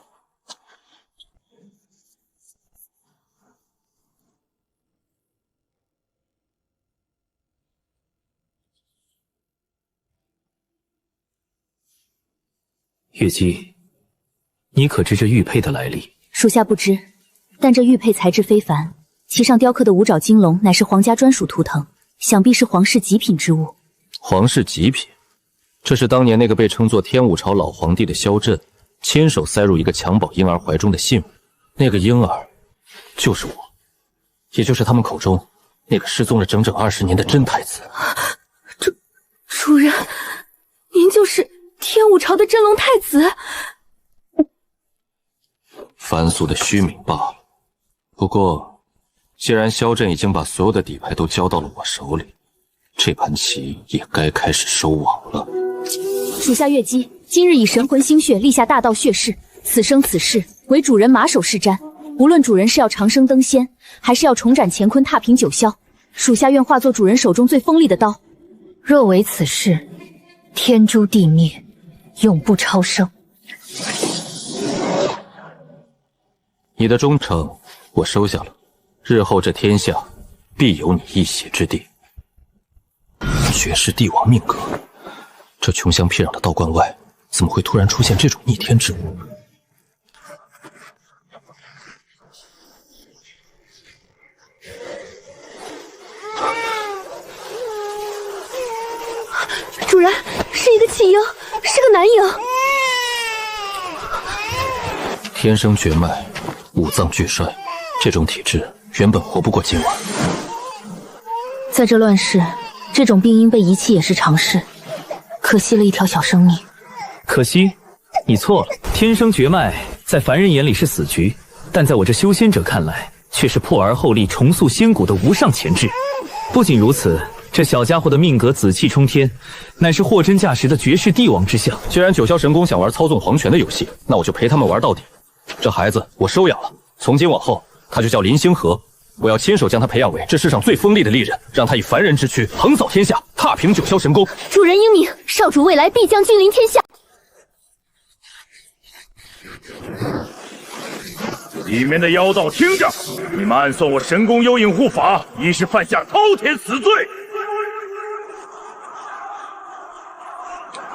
月姬，你可知这玉佩的来历？属下不知，但这玉佩材质非凡，其上雕刻的五爪金龙乃是皇家专属图腾，想必是皇室极品之物。皇室极品？这是当年那个被称作天武朝老皇帝的萧震亲手塞入一个襁褓婴儿怀中的信物，那个婴儿就是我，也就是他们口中那个失踪了整整20年的真太子。主人，您就是天武朝的真龙太子？凡俗的虚名罢了。不过，既然萧震已经把所有的底牌都交到了我手里，这盘棋也该开始收网了。属下月姬今日以神魂心血立下大道血誓，此生此世为主人马首是瞻。无论主人是要长生登仙，还是要重展乾坤踏平九霄，属下愿化作主人手中最锋利的刀。若为此事，天诛地灭，永不超生。你的忠诚我收下了，日后这天下必有你一席之地。绝世帝王命格，这穷乡僻壤的道观外，怎么会突然出现这种逆天之物？主人，是一个弃婴，是个男婴。天生绝脉，五脏俱衰，这种体质原本活不过今晚。在这乱世，这种病因被遗弃也是常事，可惜了一条小生命。可惜，你错了。天生绝脉在凡人眼里是死局，但在我这修仙者看来，却是破而后立、重塑仙骨的无上潜质。不仅如此，这小家伙的命格紫气冲天，乃是货真价实的绝世帝王之相。既然九霄神宫想玩操纵皇权的游戏，那我就陪他们玩到底。这孩子我收养了，从今往后他就叫林星河，我要亲手将他培养为这世上最锋利的利刃，让他以凡人之躯横扫天下，踏平九霄神宫。主人英明，少主未来必将君临天下。里面的妖道听着，你们暗算我神宫幽影护法，已是犯下滔天死罪。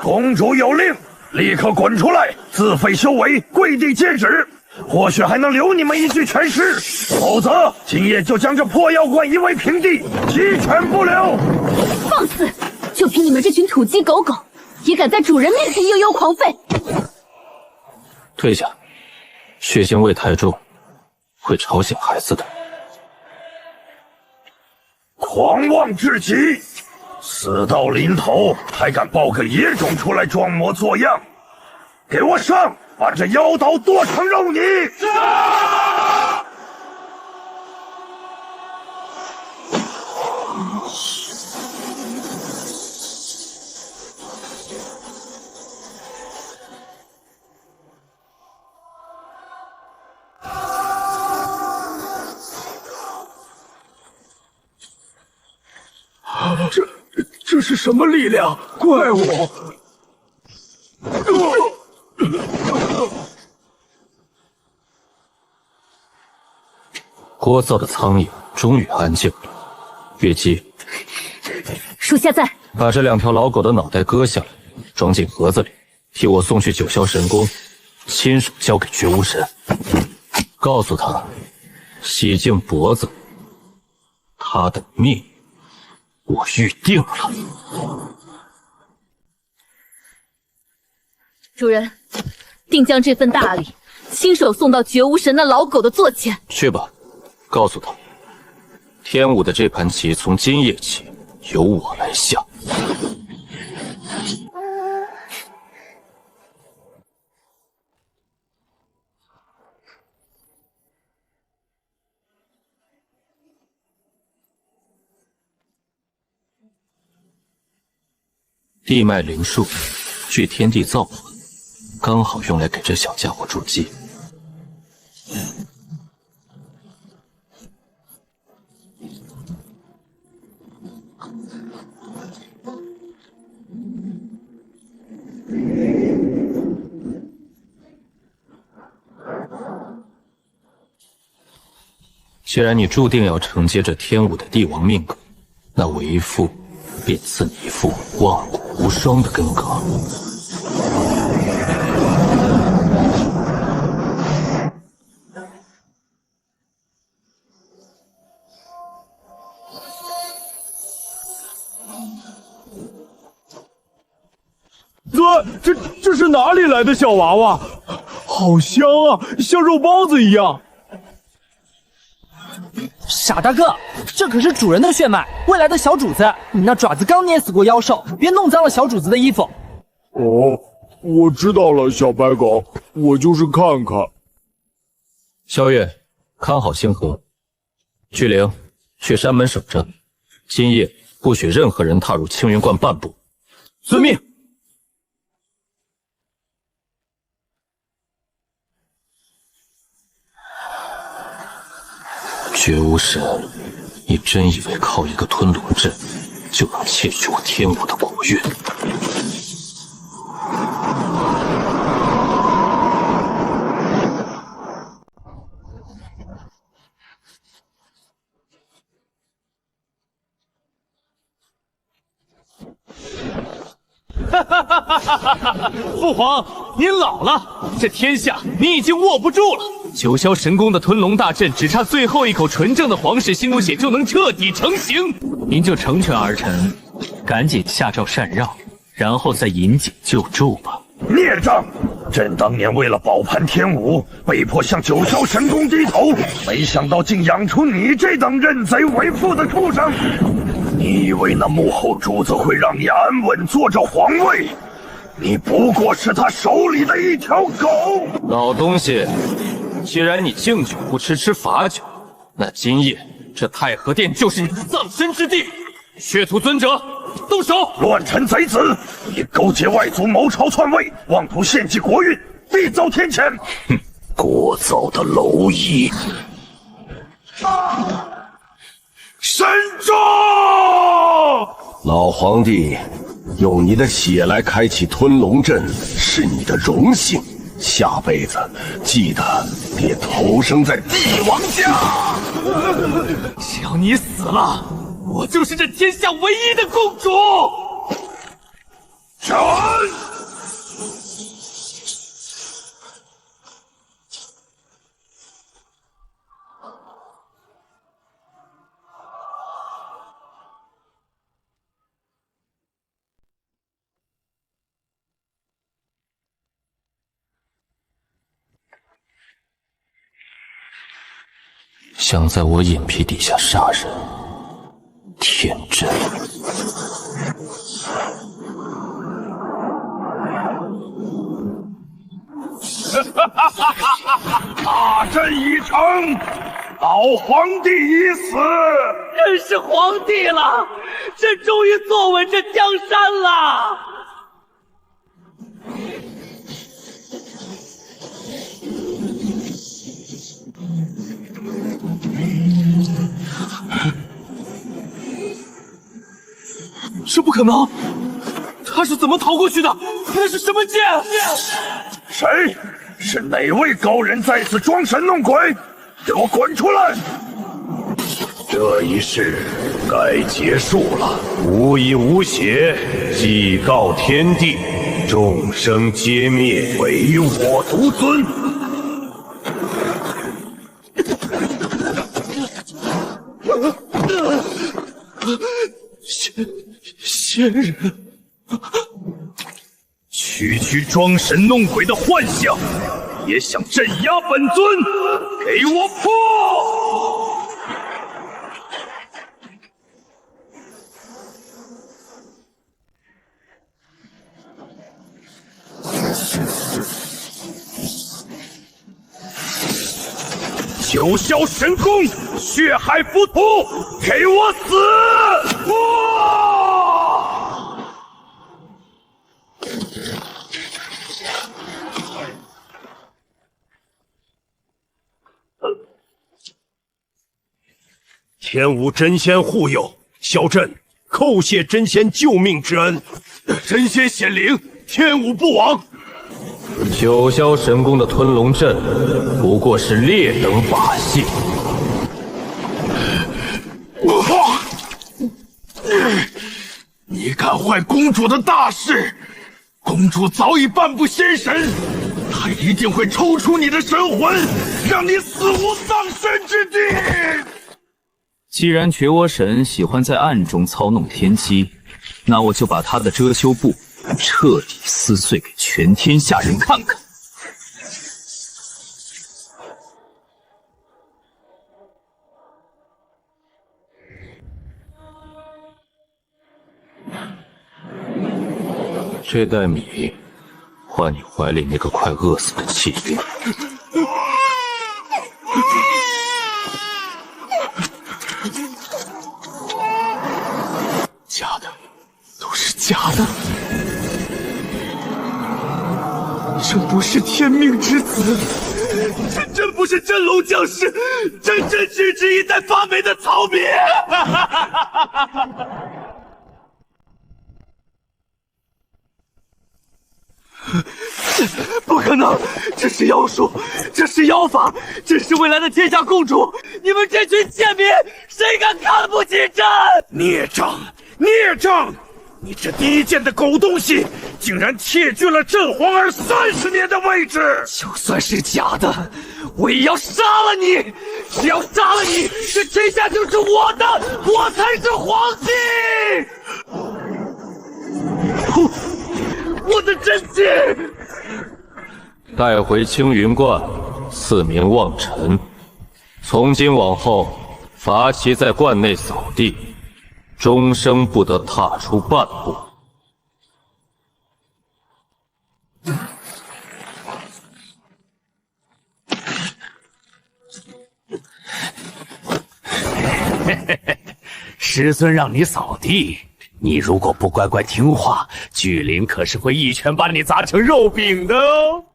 公主有令，立刻滚出来，自废修为，跪地接旨。或许还能留你们一具全尸，否则今夜就将这破妖怪夷为平地，鸡犬不留。放肆！就凭你们这群土鸡狗狗，也敢在主人面前悠悠狂吠？退下，血腥味太重，会吵醒孩子的。狂妄至极，死到临头还敢抱个野种出来装模作样，给我上！把这妖刀剁成肉泥！这是什么力量？怪物！聒噪的苍蝇终于安静了。月姬，属下在。把这2条老狗的脑袋割下来，装进盒子里，替我送去九霄神宫，亲手交给绝无神。告诉他，洗净脖子，他的命我预定了。主人，定将这份大礼亲手送到绝无神那老狗的座前。去吧，告诉他，天武的这盘棋从今夜起由我来下。地脉灵术，聚天地造化，刚好用来给这小家伙筑基。既然你注定要承接这天武的帝王命格，那为父便赐你一副万古无双的根格。哥，这是哪里来的小娃娃？好香啊，像肉包子一样。傻大个，这可是主人的血脉，未来的小主子，你那爪子刚碾死过妖兽，别弄脏了小主子的衣服。哦，我知道了，小白狗，我就是看看。萧月，看好星河。巨灵，去山门守着，今夜不许任何人踏入青云观半步。遵命。绝无神，你真以为靠一个吞龙阵就能窃取我天武的国运？父皇，您老了，这天下您已经握不住了。九霄神宫的吞龙大阵只差最后一口纯正的皇室心毒血就能彻底成型，您就成全儿臣，赶紧下诏禅让，然后再引颈救助吧。孽障！朕当年为了保盘天武，被迫向九霄神宫低头，没想到竟养出你这等认贼为父的畜生！你以为那幕后主子会让你安稳坐着皇位？你不过是他手里的一条狗！老东西，既然你敬酒不吃罚酒，那今夜这太和殿就是你的葬身之地。血屠尊者，动手！乱臣贼子，你勾结外族谋朝篡位，妄图献祭国运，必遭天谴！哼，聒噪的蝼蚁！神咒！老皇帝，用你的血来开启吞龙阵是你的荣幸，下辈子记得别投生在帝王家。只要你死了，我就是这天下唯一的公主。臣。想在我眼皮底下杀人，天真。大阵已成，老皇帝已死，朕是皇帝了，朕终于坐稳这江山了。这不可能！他是怎么逃过去的？那是什么剑？谁？是哪位高人在此装神弄鬼？给我滚出来！这一世该结束了，无以无血，祭告天地，众生皆灭，唯我独尊。仙人，区装神弄鬼的幻象，也想镇压本尊，给我破！九霄神功，血海浮屠，给我死！天武真仙护佑，小朕叩谢真仙救命之恩。真仙显灵，天武不亡。九霄神宫的吞龙阵不过是劣等把戏。你敢坏公主的大事，公主早已半步仙神，她一定会抽出你的神魂，让你死无葬身之地。既然绝娲神喜欢在暗中操弄天机，那我就把他的遮羞布彻底撕碎给全天下人看看。这袋米，换你怀里那个快饿死的弃婴。假的，都是假的。这不是天命之子，这真不是真龙降世，真只是一袋发霉的糙米。不可能，这是妖术，这是妖法，这是未来的天下共主。你们这群贱民，谁敢看不起朕？孽障，孽障！你这低贱的狗东西，竟然窃据了朕皇儿30年的位置！就算是假的，我也要杀了你！只要杀了你，这天下就是我的，我才是皇帝！我的真气！带回青云观，赐名望尘。从今往后，罚其在观内扫地，终生不得踏出半步。师尊让你扫地，你如果不乖乖听话，巨灵可是会一拳把你砸成肉饼的哦。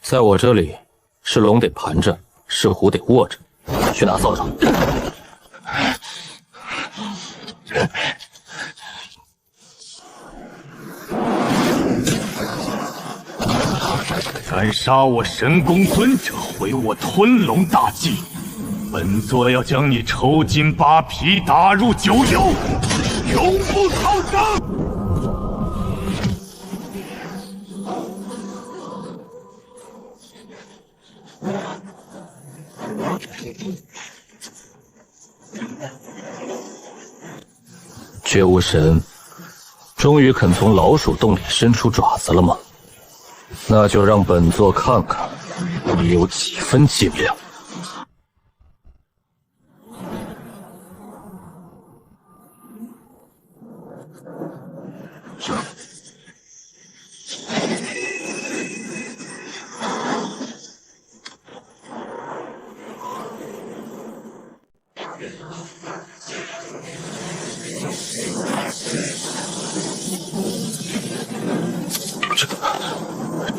在我这里，是龙得盘着，是虎得卧着。去拿扫帚。敢杀我神功尊者，毁我吞龙大计，本座要将你抽筋扒皮，打入九幽，永不超生！绝无神，终于肯从老鼠洞里伸出爪子了吗？那就让本座看看你有几分斤两。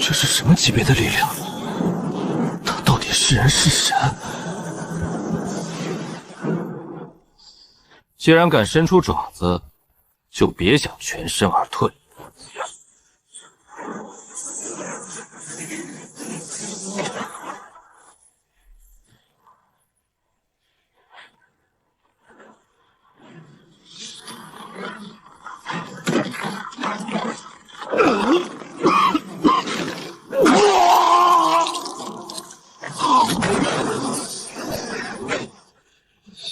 这是什么级别的力量？他到底是人是神？既然敢伸出爪子，就别想全身而退。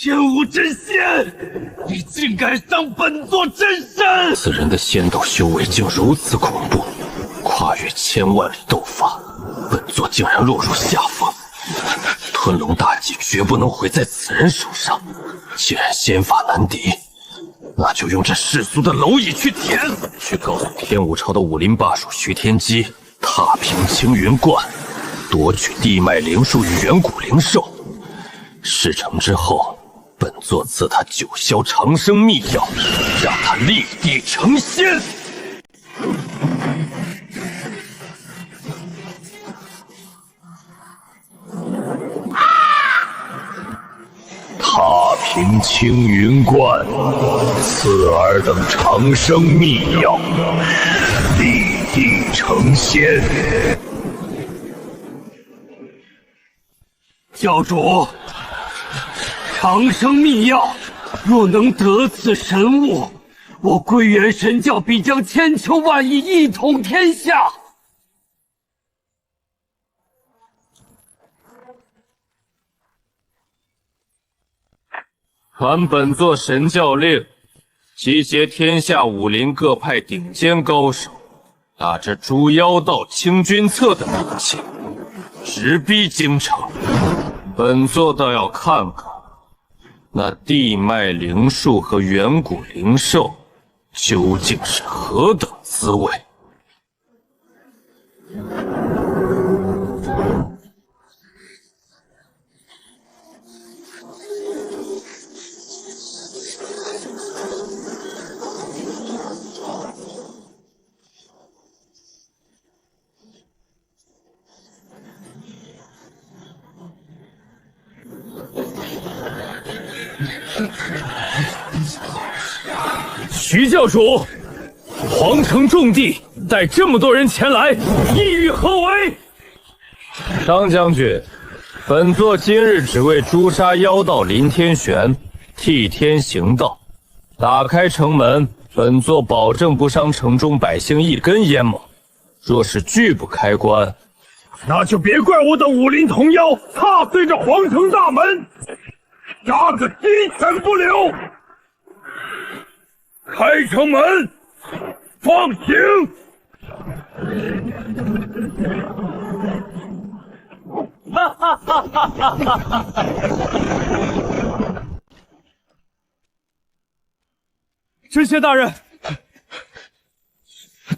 天武真仙，你竟敢伤本座真身！此人的仙道修为竟如此恐怖，跨越千万里斗法，本座竟然落入下风。吞龙大计绝不能毁在此人手上。既然仙法难敌，那就用这世俗的蝼蚁去填，去告诉天武朝的武林霸主徐天机，踏平青云观，夺取地脉灵树与远古灵兽。事成之后，本座赐他九霄长生秘药，让他立地成仙。凭青云观赐尔等长生秘药，立地成仙。教主，长生秘药若能得此神物，我归元神教必将千秋万亿，一统天下。传本座神教令，集结天下武林各派顶尖高手，打着诛妖道清君侧的名气，直逼京城。本座倒要看看，那地脉灵术和远古灵兽究竟是何等滋味。徐教主，皇城重地，带这么多人前来，意欲何为？张将军，本座今日只为诛杀妖道林天玄，替天行道。打开城门，本座保证不伤城中百姓一根烟毛。若是拒不开关，那就别怪我的武林童妖踏碎这皇城大门，杀个鸡犬不留！开城门，放行！哈哈哈哈哈哈！真仙大人，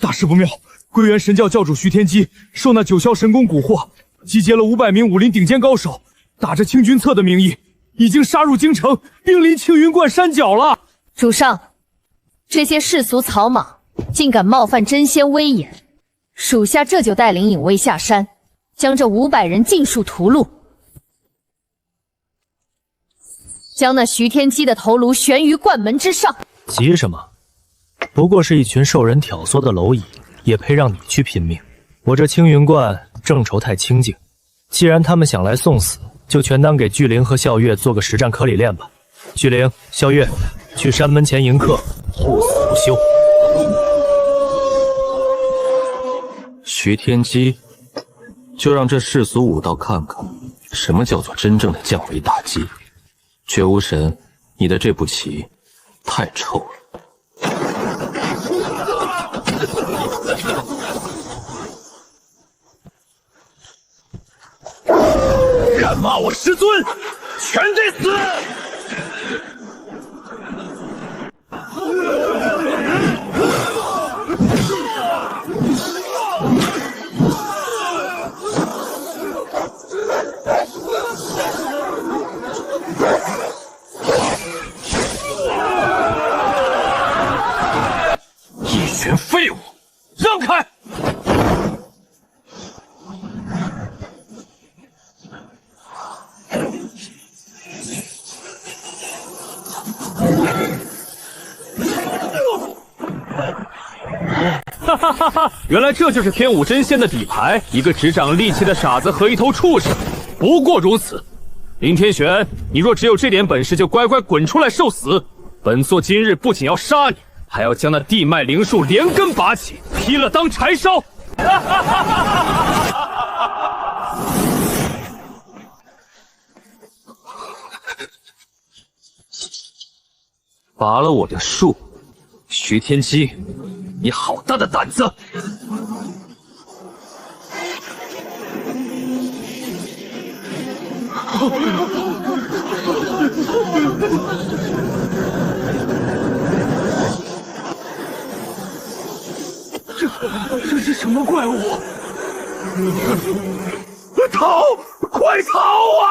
大事不妙！归元神教教主徐天机受那九霄神功蛊惑，集结了500名武林顶尖高手，打着清君侧的名义，已经杀入京城，兵临青云观山脚了。主上，这些世俗草莽竟敢冒犯真仙威严，属下这就带领隐卫下山，将这500人尽数屠戮，将那徐天机的头颅悬于冠门之上。急什么？不过是一群受人挑唆的蝼蚁，也配让你去拼命？我这青云观正愁太清静，既然他们想来送死，就全当给巨灵和笑月做个实战颗粒练吧。巨灵、笑月，去山门前迎客，护死不休。徐天机，就让这世俗武道看看，什么叫做真正的降维打击。绝无神，你的这步棋太臭了。敢骂我师尊，全得死！一群废物，让开！哈哈哈哈！原来这就是天武真仙的底牌，一个只长力气的傻子和一头畜生，不过如此。林天玄，你若只有这点本事，就乖乖滚出来受死！本座今日不仅要杀你，还要将那地脉灵树连根拔起，劈了当柴烧！哈哈哈哈哈！拔了我的树，徐天机，你好大的胆子！这是什么怪物？逃！快逃啊！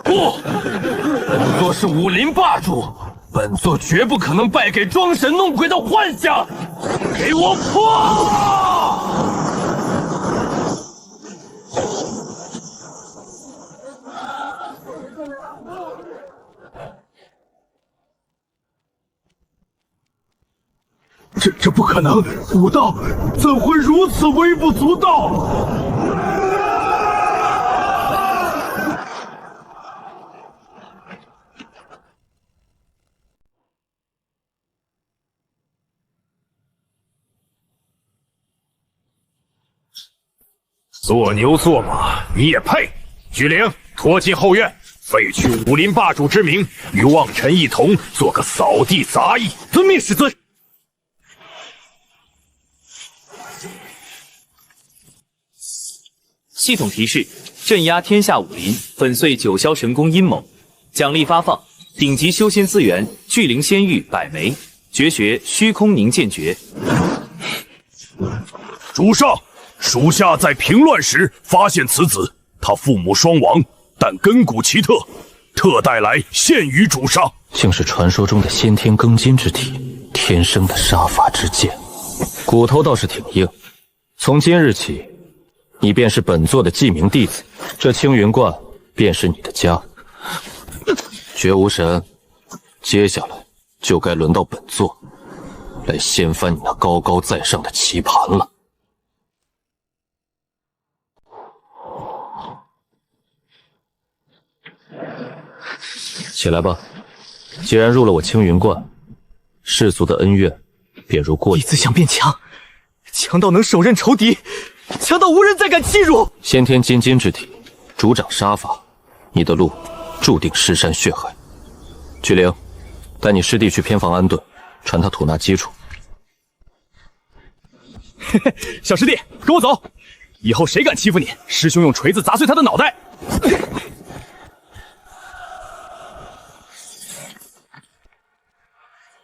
不，本座是武林霸主，本座绝不可能败给装神弄鬼的幻想！给我破！这不可能！武道怎会如此微不足道？做牛做马，你也配？举灵，拖进后院，废去武林霸主之名，与望尘一同做个扫地杂役。遵命，师尊。系统提示：镇压天下武林，粉碎九霄神功阴谋。奖励发放：顶级修仙资源巨灵仙玉100枚，绝学虚空凝剑诀。主上，属下在平乱时发现此子，他父母双亡，但根骨奇特，特带来献于主上。竟是传说中的先天庚金之体，天生的杀伐之剑，骨头倒是挺硬。从今日起，你便是本座的记名弟子，这青云观便是你的家。绝无神，接下来就该轮到本座来掀翻你那高高在上的棋盘了。起来吧，既然入了我青云观，世俗的恩怨便如过眼。弟子想变强，强到能手刃仇敌，强到无人再敢欺辱。先天金金之体，主掌杀伐，你的路注定尸山血海。巨灵，带你师弟去偏房安顿，传他吐纳基础。嘿嘿，小师弟，跟我走。以后谁敢欺负你，师兄用锤子砸碎他的脑袋。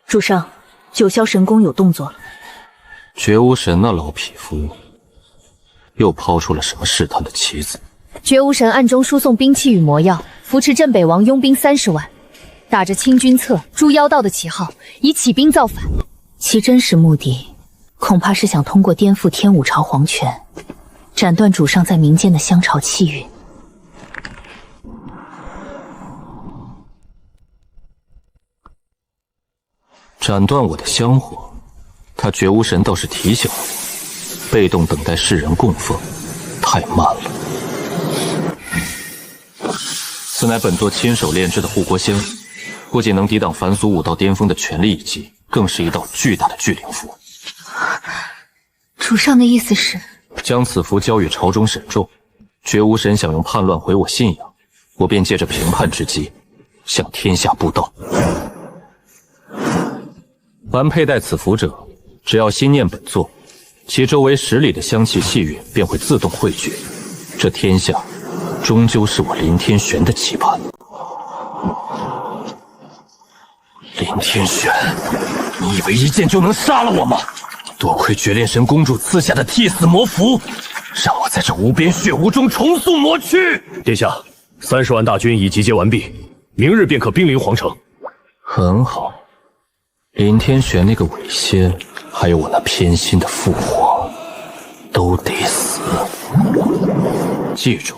主上，九霄神功有动作了。绝无神那老匹夫又抛出了什么试探的棋子？绝无神暗中输送兵器与魔药，扶持镇北王佣兵30万，打着清君侧、诛妖道的旗号，以起兵造反。其真实目的，恐怕是想通过颠覆天武朝皇权，斩断主上在民间的相朝气运。斩断我的香火，他绝无神倒是提醒了我，被动等待世人供奉，太慢了。此乃本座亲手炼制的护国仙，不仅能抵挡凡俗武道巅峰的全力一击，更是一道巨大的聚灵符。主上的意思是，将此符交予朝中审重，绝无神想用叛乱毁我信仰，我便借着评判之机，向天下布道。凡佩戴此符者，只要心念本座，其周围10里的香气气运便会自动汇聚。这天下终究是我林天玄的棋盘。林天玄，你以为一剑就能杀了我吗？多亏绝恋神公主赐下的替死魔符，让我在这无边血雾中重塑魔躯。殿下，30万大军已集结完毕，明日便可兵临皇城。很好。林天玄那个伪仙，还有我那偏心的父皇，都得死。记住，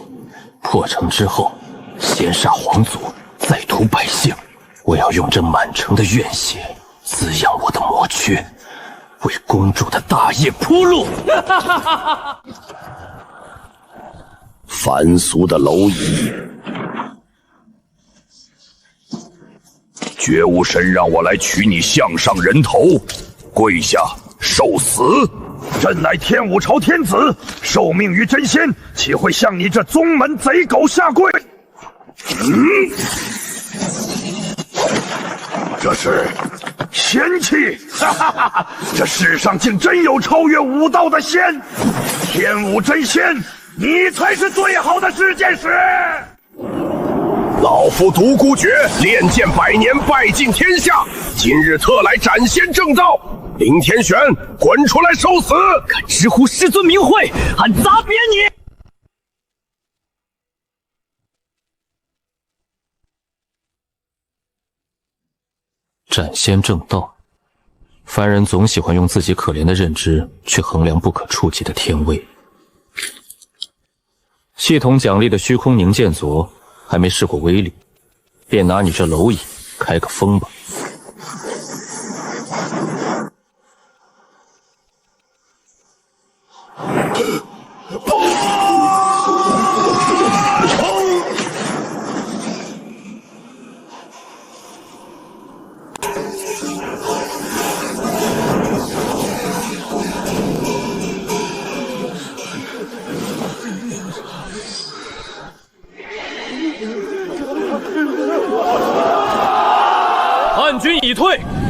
破城之后，先杀皇族，再屠百姓。我要用这满城的怨血滋养我的魔躯，为公主的大业铺路。凡俗的蝼蚁。绝无神让我来取你项上人头，跪下受死！朕乃天武朝天子，受命于真仙，岂会向你这宗门贼狗下跪？这是仙气！哈哈哈哈！这世上竟真有超越武道的仙，天武真仙，你才是最好的试剑石！老夫独孤绝练剑100年，败尽天下，今日特来展现正道。林天玄，滚出来受死！敢直呼师尊名讳，俺砸扁你！斩仙正道，凡人总喜欢用自己可怜的认知去衡量不可触及的天威。系统奖励的虚空凝剑镯还没试过威力，便拿你这蝼蚁开个疯吧。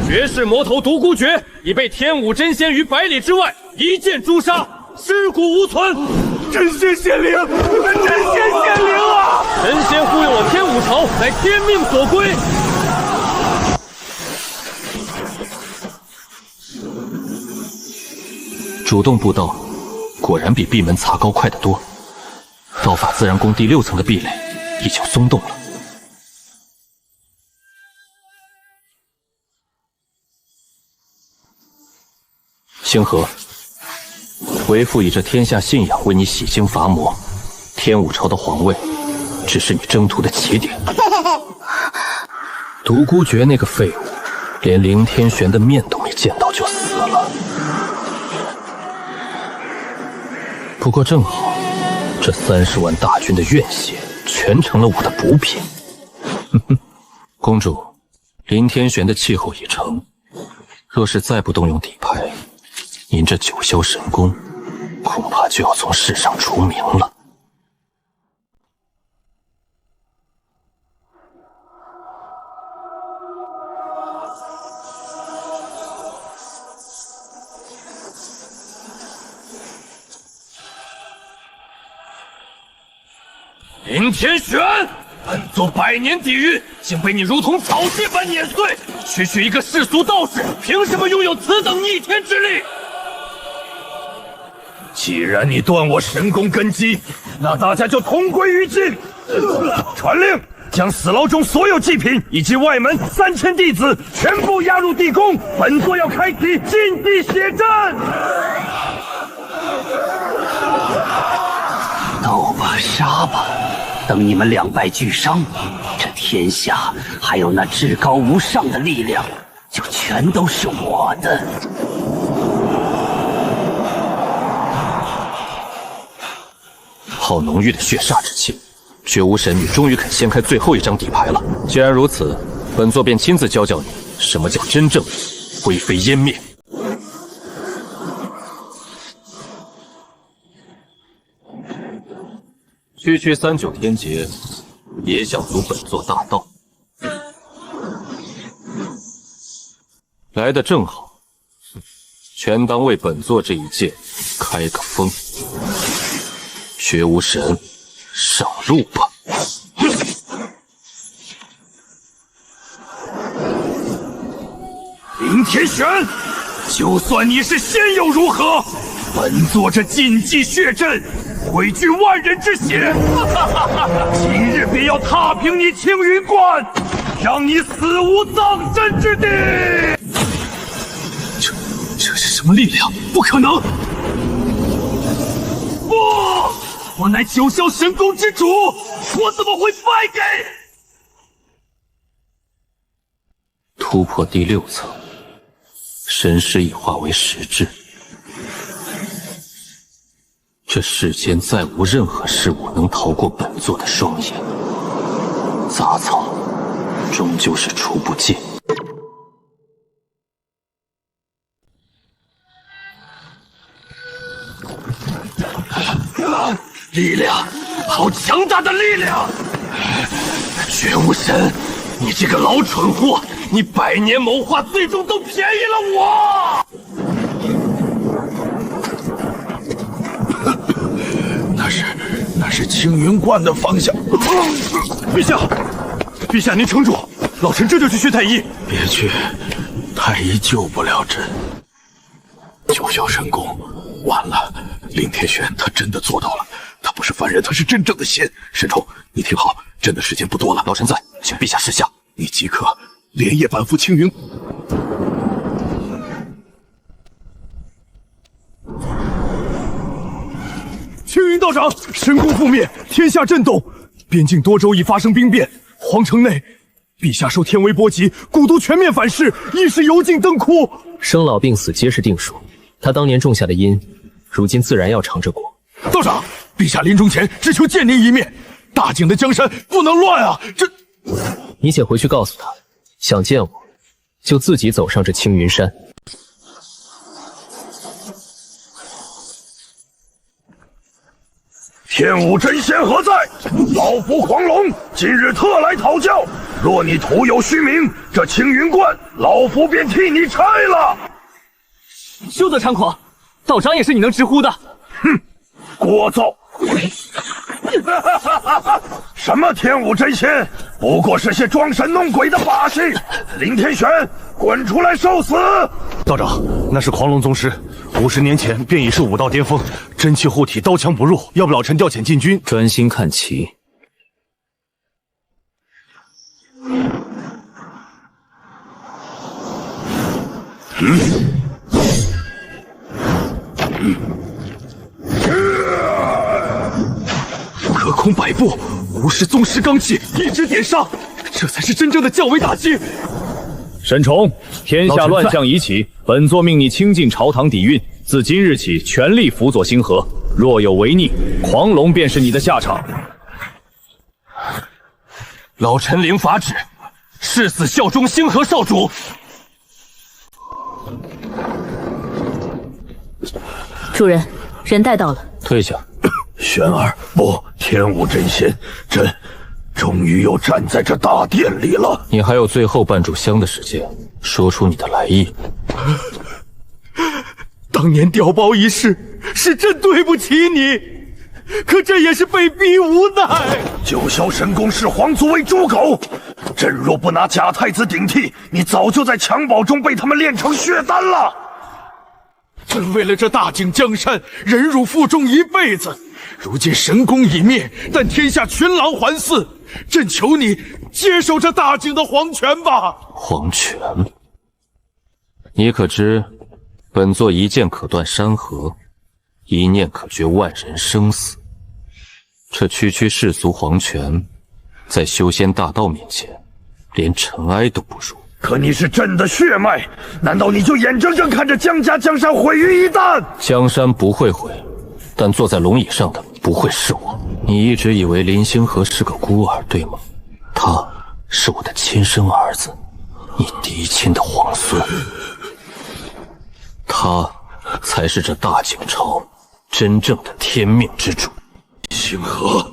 绝世魔头独孤绝已被天武真仙于百里之外一剑诛杀，尸骨无存。真仙显灵，真仙显灵啊！真仙护佑我天武朝，乃天命所归。主动布道，果然比闭门查高快得多。道法自然宫第6层的壁垒已经松动了。星河，为父以这天下信仰为你洗精伐魔，天武朝的皇位只是你征途的起点。独孤绝那个废物，连凌天玄的面都没见到就死了。不过正好，这30万大军的怨血全成了我的补品。公主，凌天玄的气候已成，若是再不动用底牌，您这九霄神功恐怕就要从世上除名了。凌天玄，本座100年底蕴，竟被你如同草芥般碾碎。区区一个世俗道士，凭什么拥有此等逆天之力？既然你断我神功根基，那大家就同归于尽。传令，将死牢中所有祭品以及外门3000弟子全部押入地宫，本座要开启禁地血阵。斗吧，杀吧！等你们两败俱伤，这天下还有那至高无上的力量，就全都是我的。好浓郁的血煞之气，绝无神女终于肯掀开最后一张底牌了。既然如此，本座便亲自教教你什么叫真正灰飞烟灭。区区39天劫，也想阻本座大道？来得正好，全当为本座这一剑开个封。绝无神，上路吧！凌天玄，就算你是仙又如何？本座这禁忌血阵汇聚万人之血，今日便要踏平你青云观，让你死无葬身之地！这是什么力量？不可能！不，我乃九霄神宫之主，我怎么会败给？突破第6层，神识已化为实质。这世间再无任何事物能逃过本座的双眼，杂草终究是除不尽。力量，好强大的力量！绝无神，你这个老蠢货，你100年谋划，最终都便宜了我！那是青云观的方向。陛下您撑住，老臣这就去薛太医。别去，太医救不了朕。九霄神功完了，凌天玄他真的做到了，他不是凡人，他是真正的仙。神冲，你听好，朕的时间不多了。老臣在，请陛下示下。你即刻连夜赶赴青云。青云道长，神功覆灭，天下震动，边境多州已发生兵变，皇城内，陛下受天威波及，古都全面反噬，一时油尽灯枯。生老病死皆是定数，他当年种下的因，如今自然要尝着果。道长，陛下临终前只求见您一面，大景的江山不能乱啊！这，你且回去告诉他，想见我，就自己走上这青云山。天武真仙何在？老夫黄龙今日特来讨教，若你徒有虚名，这青云观老夫便替你拆了。休得猖狂，道长也是你能直呼的。哼，聒噪！什么天武真仙，不过是些装神弄鬼的把戏。林天玄，滚出来受死！道长，那是狂龙宗师，50年前便已是武道巅峰，真气护体，刀枪不入。要不老臣调遣禁军？专心看棋。隔空摆布，无视宗师罡气，一指点杀，这才是真正的降维打击。沈崇，天下乱象已起，本座命你清尽朝堂底蕴，自今日起全力辅佐星河，若有违逆，狂龙便是你的下场。老臣领法旨，誓死效忠星河少主。主人，人带到了。退下。玄儿，不，天武真仙，朕终于又站在这大殿里了。你还有最后半炷香的时间，说出你的来意。当年调包一事，是朕对不起你，可这也是被逼无奈。九霄神宫视皇族为猪狗，朕若不拿假太子顶替，你早就在襁褓中被他们炼成血丹了。朕为了这大景江山，忍辱负重一辈子。如今神宫已灭，但天下群狼环伺，朕求你接受这大景的皇权吧。皇权？你可知，本座一剑可断山河，一念可绝万人生死。这区区世俗皇权，在修仙大道面前，连尘埃都不如。可你是朕的血脉，难道你就眼睁睁看着江家江山毁于一旦？江山不会毁，但坐在龙椅上的不会是我。你一直以为林星河是个孤儿，对吗？他是我的亲生儿子，你嫡亲的皇孙。他才是这大景朝真正的天命之主。星河，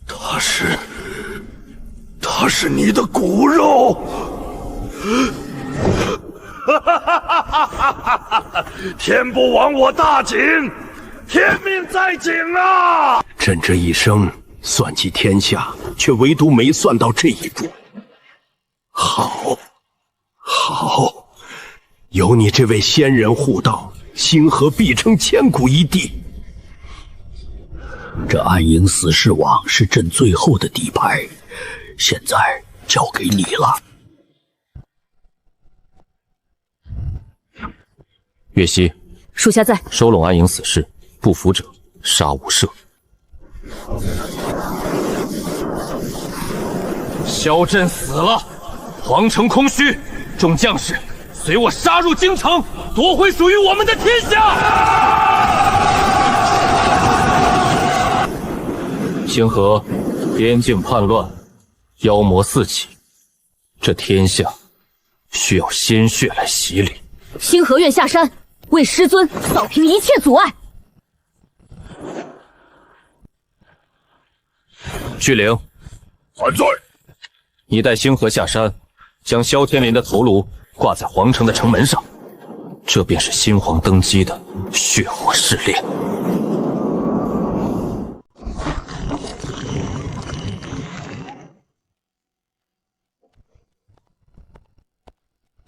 他是你的骨肉。天不亡我大景，天命在景啊！朕这一生算计天下，却唯独没算到这一步。好，有你这位仙人护道，星河必称千古一帝。这暗影死士网是朕最后的底牌，现在交给你了。岳西，属下在。收拢暗影死士，不服者杀无赦。萧震死了，皇城空虚，众将士随我杀入京城，夺回属于我们的天下。星河，边境叛乱，妖魔四起，这天下需要鲜血来洗礼。星河愿下山，为师尊扫平一切阻碍。巨灵，还在。你带星河下山，将萧天林的头颅挂在皇城的城门上，这便是新皇登基的血火试炼。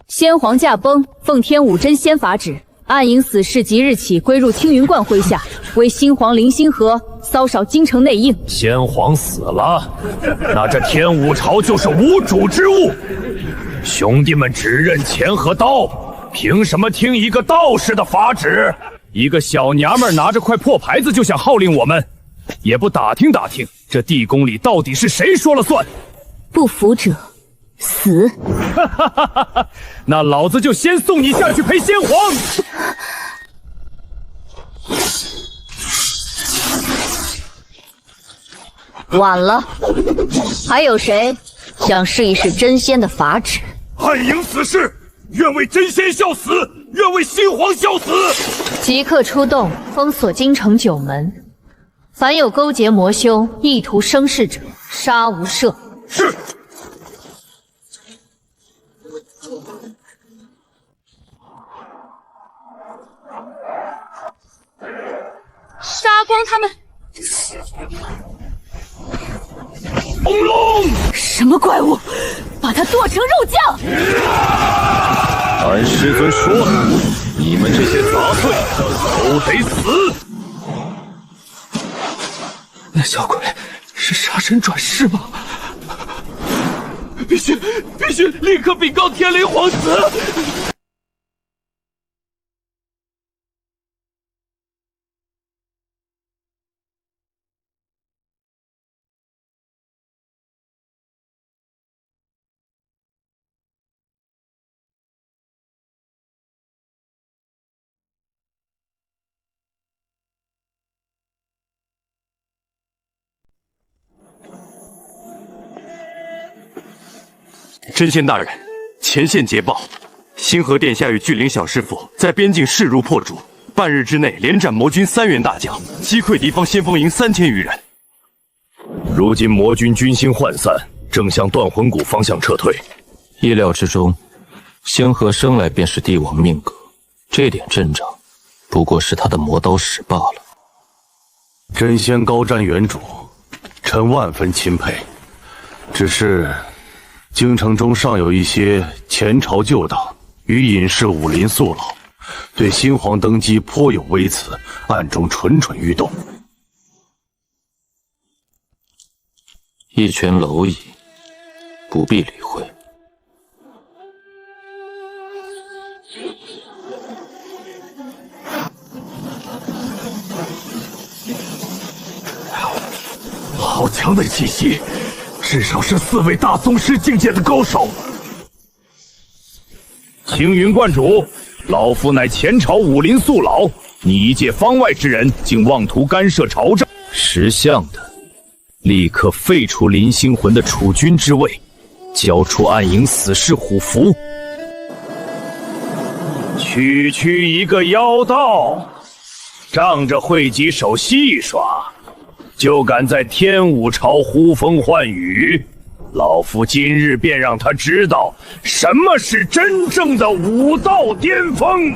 先皇驾崩，奉天武真仙法旨，暗影死士即日起归入青云观麾下，为新皇林星河骚扰京城内应。先皇死了，那这天武朝就是无主之物。兄弟们只认钱和刀，凭什么听一个道士的法旨？一个小娘们拿着块破牌子就想号令我们，也不打听打听这地宫里到底是谁说了算？不服者死！那老子就先送你下去陪先皇。晚了，还有谁想试一试真仙的法旨？暗影死士，愿为真仙效死，愿为新皇效死！即刻出动，封锁京城9门，凡有勾结魔修、意图生事者，杀无赦。是。成肉酱。俺师尊说了，你们这些杂碎都得死。那小鬼是杀神转世吗？必须立刻禀告天灵皇子！真仙大人，前线捷报，星河殿下与巨灵小师傅在边境势如破竹，半日之内连斩魔军3员大将，击溃敌方先锋营3000余人。如今魔军军心涣散，正向断魂谷方向撤退。意料之中，星河生来便是帝王命格，这点阵仗不过是他的磨刀石罢了。真仙高瞻远瞩，臣万分钦佩。只是京城中尚有一些前朝旧党与隐士武林宿老，对新皇登基颇有微词，暗中蠢蠢欲动。一拳蝼蚁，不必理会。好强的气息，至少是4位大宗师境界的高手。青云观主，老夫乃前朝武林宿老，你一介方外之人，竟妄图干涉朝政，识相的，立刻废除林星魂的储君之位，交出暗影死士虎符。区一个妖道，仗着会稽手戏耍，就敢在天武朝呼风唤雨，老夫今日便让他知道什么是真正的武道巅峰！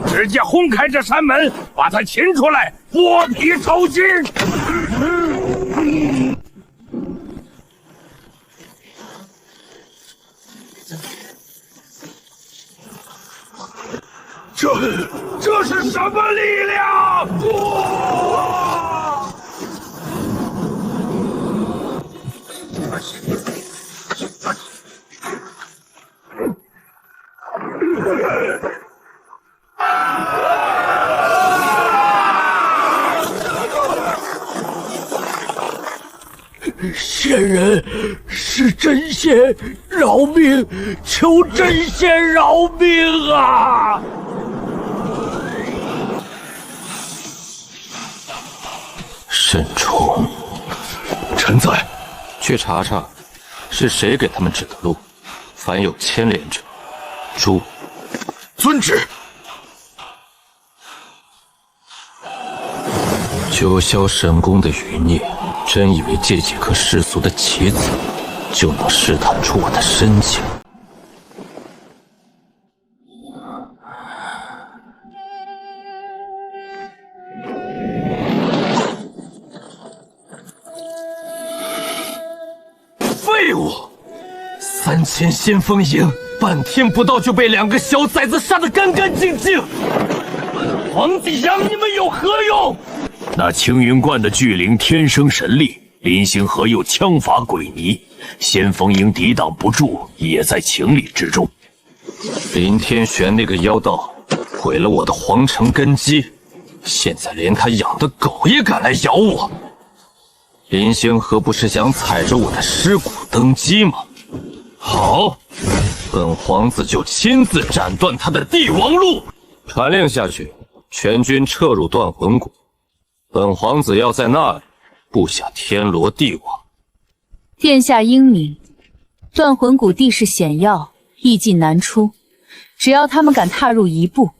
直接轰开这扇门，把他擒出来，剥皮抽筋！这是什么力量？仙人是真仙，饶命！求真仙饶命啊！沈冲，臣在。去查查，是谁给他们指的路？凡有牵连者，诛。遵旨。九霄神宫的余孽，真以为这几颗世俗的棋子就能试探出我的深情？废物！3000先锋营，半天不到就被2个小崽子杀得干干净净。皇帝养你们有何用？那青云观的巨灵天生神力，林星河又枪法诡异，先锋营抵挡不住，也在情理之中。林天玄那个妖道毁了我的皇城根基，现在连他养的狗也敢来咬我。林星河不是想踩着我的尸骨登基吗？好，本皇子就亲自斩断他的帝王路。传令下去，全军撤入断魂谷。本皇子要在那里布下天罗地网。殿下英明，断魂谷地势险要，易进难出，只要他们敢踏入一步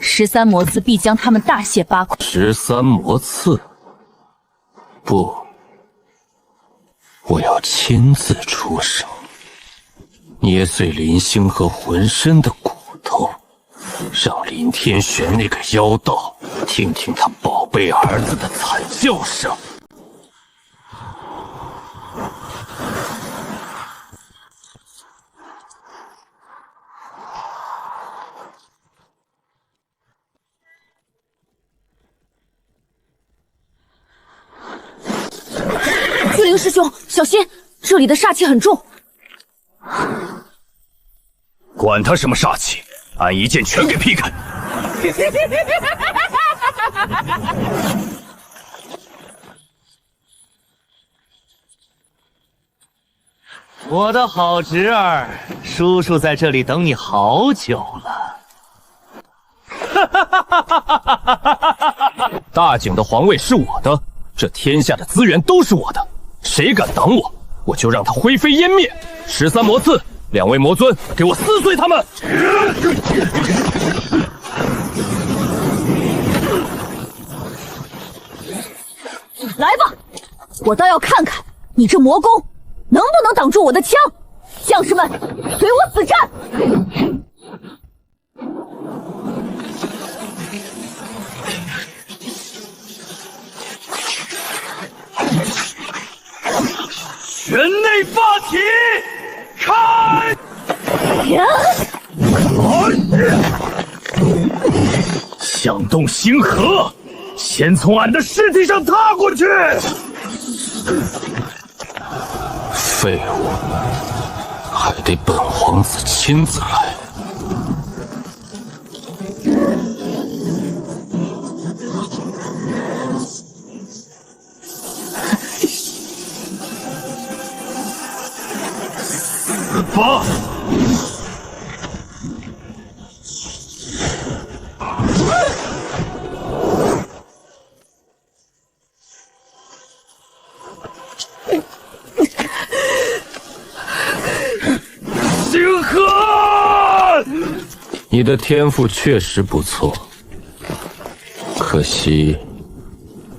，13魔刺必将他们大卸八块。13魔刺？不，我要亲自出手，捏碎林星河浑身的骨头，让林天玄那个妖道听听他宝贝儿子的惨叫声。灵师兄，小心，这里的煞气很重。管他什么煞气，俺一剑全给劈开！我的好侄儿，叔叔在这里等你好久了。大景的皇位是我的，这天下的资源都是我的，谁敢挡我，我就让他灰飞烟灭。13魔刺，2位魔尊，给我撕碎他们！来吧，我倒要看看你这魔功能不能挡住我的枪！将士们，随我死战！拳内发体，开！想动星河，先从俺的尸体上踏过去！废物，还得本皇子亲自来。发！星河，你的天赋确实不错，可惜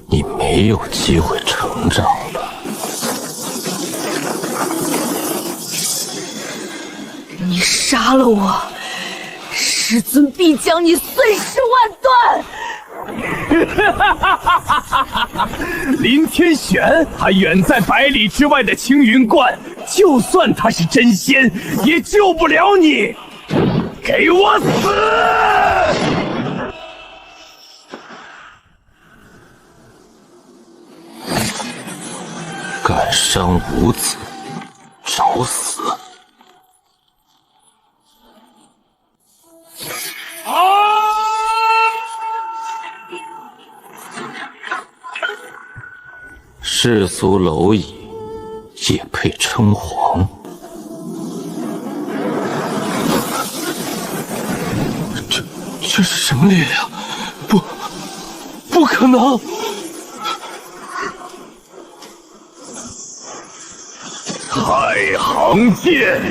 你没有机会成长了。你杀了我，师尊必将你碎尸万段！林天玄还远在百里之外的青云观，就算他是真仙，也救不了你！给我死！敢伤吾子，找死！世俗蝼蚁也配称皇？这是什么力量？不可能！太行剑！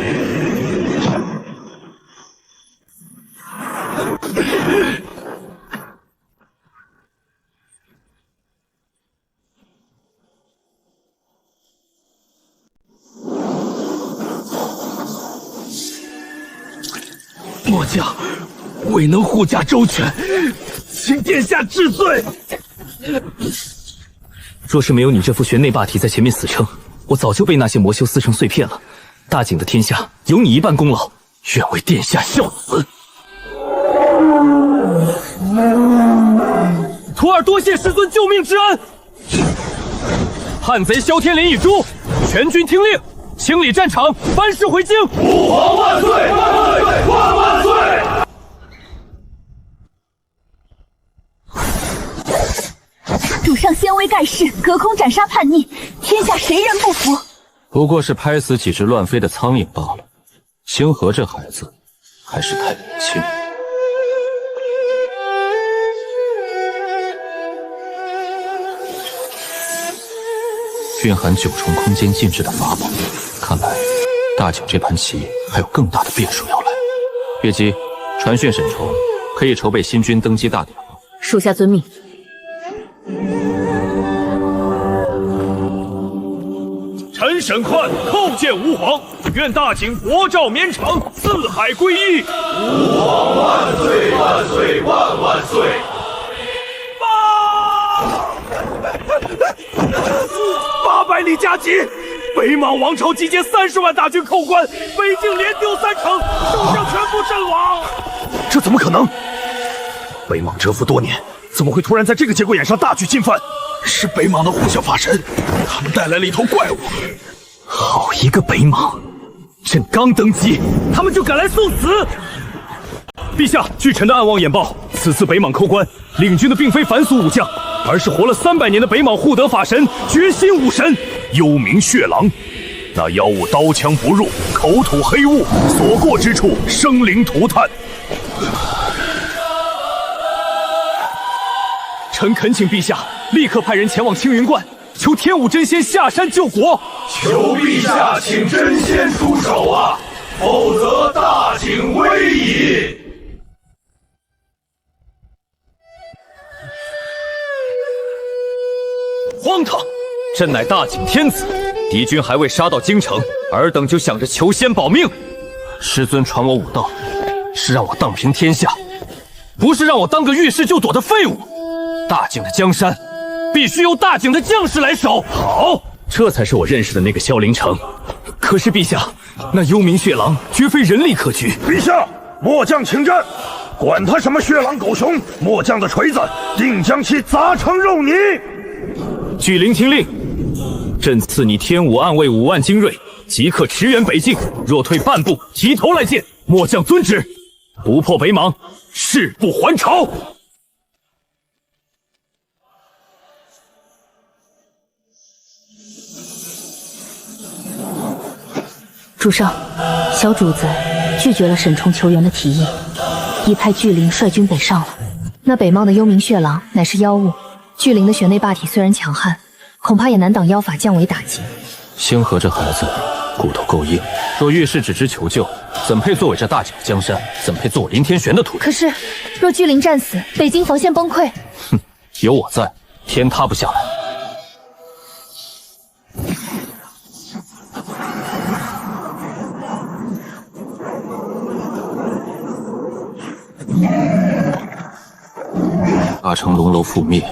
末将未能护驾周全，请殿下治罪。若是没有你这副玄内霸体在前面死撑，我早就被那些魔修撕成碎片了。大景的天下有你一半功劳，愿为殿下效死。徒儿多谢师尊救命之恩。叛贼萧天林一诛，全军听令，清理战场，班师回京。吾皇万岁！万岁！万万岁！主上先威盖世，隔空斩杀叛逆，天下谁人不服？不过是拍死几只乱飞的苍蝇罢了。星河这孩子还是太年轻。蕴含9重空间禁制的法宝，看来大景这盘棋还有更大的变数要来。月姬，传讯沈重，可以筹备新军登基大典了。属下遵命。臣沈宽叩见吾皇，愿大景国祚绵长，四海归一。吾皇万岁万岁万万岁！800里加急，北莽王朝集结30万大军扣关，北境连丢3城，首相全部阵亡。这怎么可能？北莽蛰伏多年，怎么会突然在这个节骨眼上大举进犯？是北莽的护教法神，他们带来了一头怪物。好一个北莽！朕刚登基，他们就赶来送死！陛下，据臣的暗望眼报，此次北莽扣关，领军的并非凡俗武将，而是活了300年的北莽护德法神，绝心武神幽冥血狼。那妖物刀枪不入，口吐黑雾，所过之处生灵涂炭。臣恳请陛下立刻派人前往青云观，求天武真仙下山救国。求陛下请真仙出手啊，否则大景危矣。荒唐！朕乃大景天子，敌军还未杀到京城，尔等就想着求仙保命。师尊传我武道，是让我荡平天下，不是让我当个遇事就躲的废物。大景的江山，必须由大景的将士来守。好，这才是我认识的那个萧凌城。可是陛下，那幽冥血狼绝非人力可拒。陛下，末将请战！管他什么血狼狗熊，末将的锤子定将其砸成肉泥。据聆听令，朕赐你天武暗卫5万精锐，即刻驰援北境。若退半步，提头来见。末将遵旨。不破北莽，誓不还朝。主上，小主子拒绝了沈冲求援的提议，已派巨灵率军北上了。那北莽的幽冥血狼乃是妖物，巨灵的血内霸体虽然强悍，恐怕也难挡妖法降维打击。星河这孩子骨头够硬，若遇事只知求救，怎配作为这大景的江山？怎配做我林天玄的徒弟？可是，若巨灵战死，北京防线崩溃。哼，有我在，天塌不下来。大成龙楼覆灭，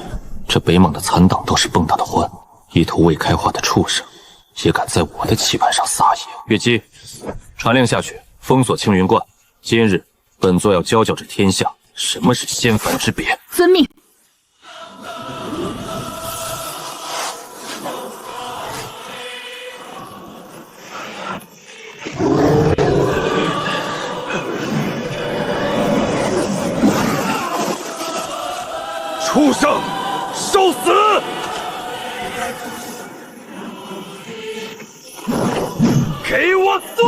这北莽的残党倒是蹦跶的欢，一头未开化的畜生，也敢在我的棋盘上撒野。月姬，传令下去，封锁青云观。今日本座要教教这天下什么是仙凡之别。遵命。畜生，受死！给我碎！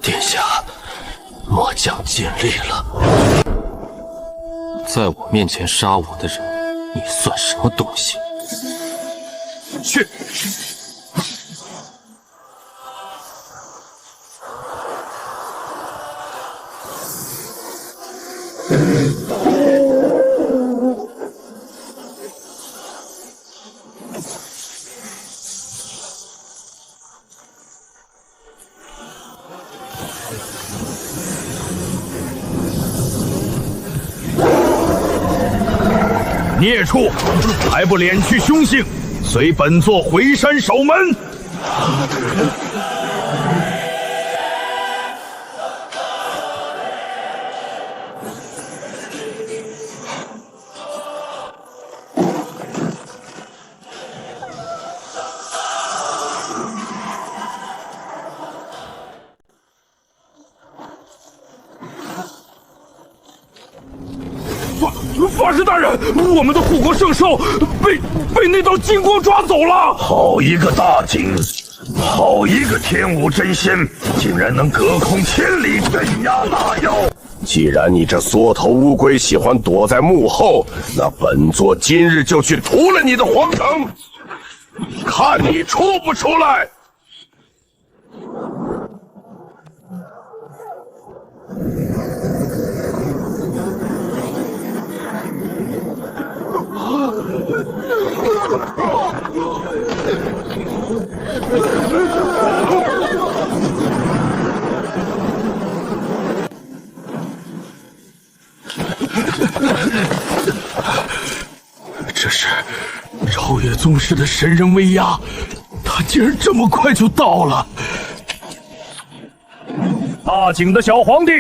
殿下，末将尽力了。在我面前杀我的人，你算什么东西？去！孽畜，还不敛去凶性，随本座回山守门。法师大人，我们的护国圣兽被那道金光抓走了。好一个大景，好一个天武真仙，竟然能隔空千里镇压大妖。既然你这缩头乌龟喜欢躲在幕后，那本座今日就去屠了你的皇城，看你出不出来！超越宗师的神人威压，他竟然这么快就到了！大景的小皇帝，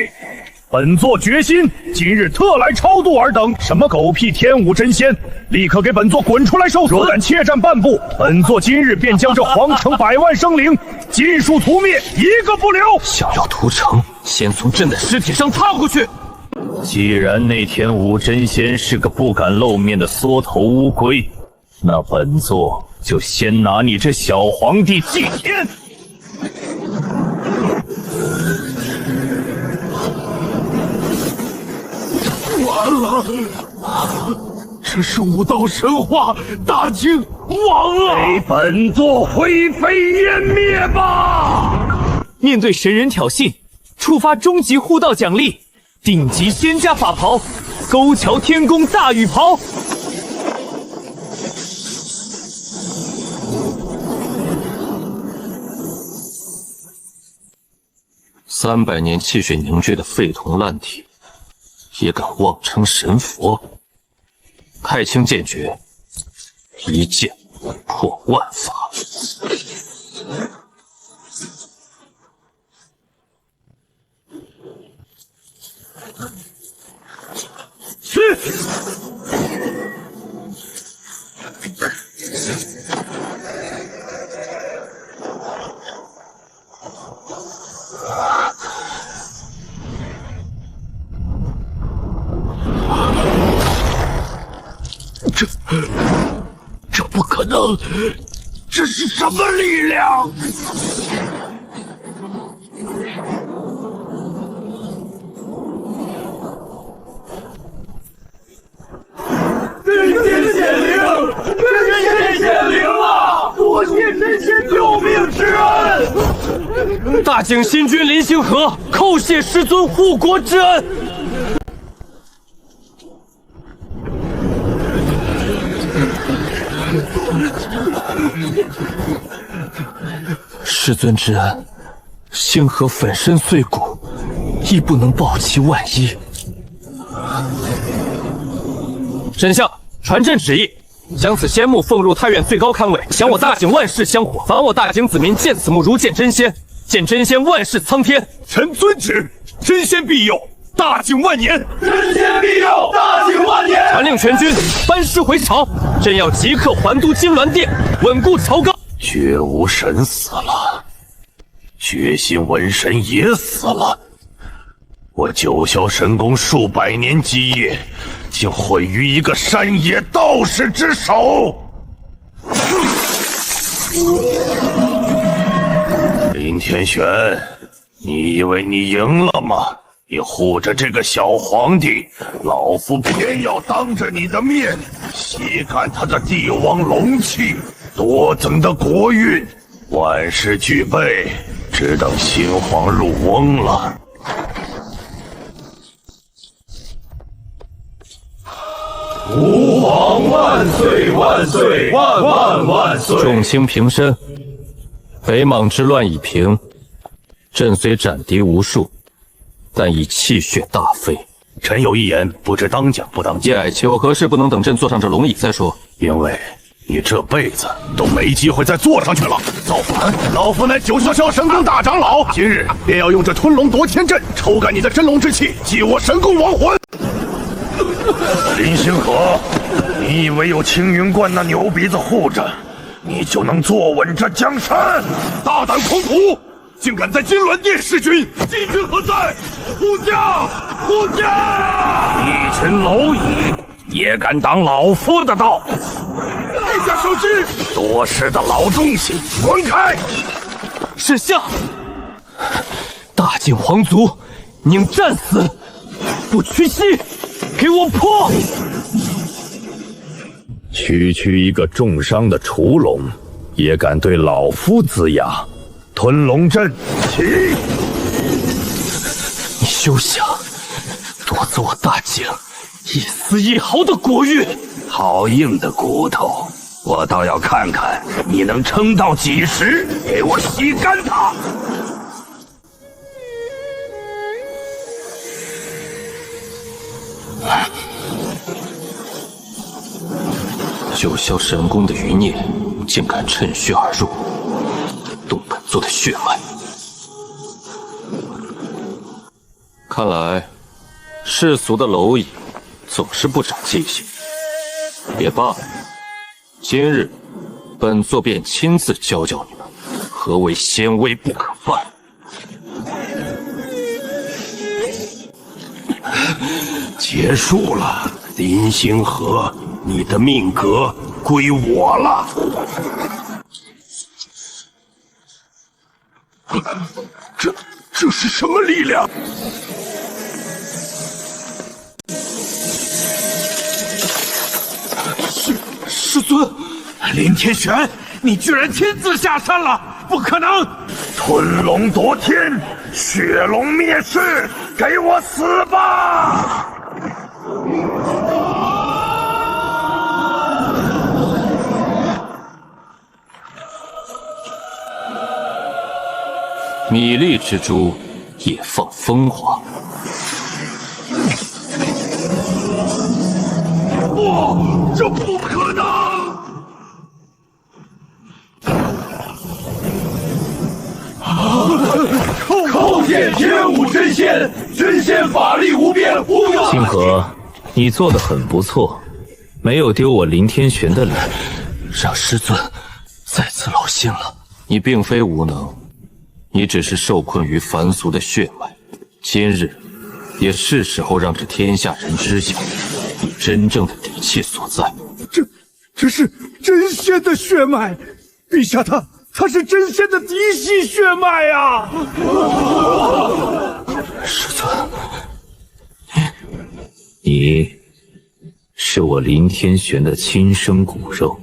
本座决心今日特来超度尔等。什么狗屁天武真仙，立刻给本座滚出来受死！若敢怯战半步，本座今日便将这皇城100万生灵尽数屠灭，一个不留！想要屠城，先从朕的尸体上踏过去。既然那天武真仙是个不敢露面的缩头乌龟，那本座就先拿你这小皇帝祭天！完了，这是武道神话，大景亡了！给本座灰飞烟灭吧！面对神人挑衅，触发终极护道奖励。顶级仙家法袍，勾桥天宫大羽袍。300年气血凝聚的废铜烂铁，也敢妄称神佛？太清剑诀，一剑破万法。去！这不可能！这是什么力量？真仙显灵！真仙显灵了！多谢真仙救命之恩！大景新君临星河，叩谢师尊护国之恩。师尊之恩，星河粉身碎骨，亦不能报其万一。丞相，传朕旨意，将此仙木奉入太院最高堪位，享我大景万世香火，罚我大景子民见此木如见真仙，见真仙万世苍天。臣遵旨，真仙庇佑，大景万年！真仙庇佑，大景万年！传令全军班师回朝，朕要即刻还都金銮殿，稳固朝纲。绝无神死了，绝心文神也死了，我九霄神宫数百年基业，竟毁于一个山野道士之手！林天玄，你以为你赢了吗？你护着这个小皇帝，老夫偏要当着你的面吸干他的帝王龙气，多增的国运，万事俱备，只等新皇入瓮了。吾皇万岁万岁万万万岁！众卿平身。北莽之乱已平，朕虽斩敌无数，但已气血大废。臣有一言，不知当讲不当讲。叶矮秋何事不能等朕坐上这龙椅再说？因为你这辈子都没机会再坐上去了。造反！老夫乃九霄神宫大长老，今日便要用这吞龙夺天阵抽干你的真龙之气，祭我神宫亡魂。林星河，你以为有青云观那牛鼻子护着，你就能坐稳这江山？大胆狂徒，竟敢在金銮殿弑君！禁军何在？护驾！护驾！一群蝼蚁也敢挡老夫的道？陛下圣旨！多事的老东西，滚开！是下，大景皇族，宁战死，不屈膝！给我破！区一个重伤的雏龙，也敢对老夫龇牙？吞龙阵起！你休想夺走我大景一丝一毫的国运！好硬的骨头，我倒要看看你能撑到几时！给我吸干它！九霄神功的余孽竟敢趁虚而入，动本座的血脉。看来世俗的蝼蚁总是不长记性。也罢，今日本座便亲自教教你们何为仙威不可犯。结束了，林星河，你的命格归我了。这是什么力量？师尊，林天玄，你居然亲自下山了！不可能！吞龙夺天，血龙灭世，给我死吧！米粒之珠也放风华。不，这不可能！叩见天武真仙，真仙法力无边，无有。星河，你做得很不错，没有丢我林天玄的脸，让师尊再次劳心了。你并非无能，你只是受困于凡俗的血脉。今日也是时候让这天下人知晓你真正的底气所在。这是真仙的血脉，陛下他是真仙的嫡系血脉呀！师尊，你是我林天玄的亲生骨肉，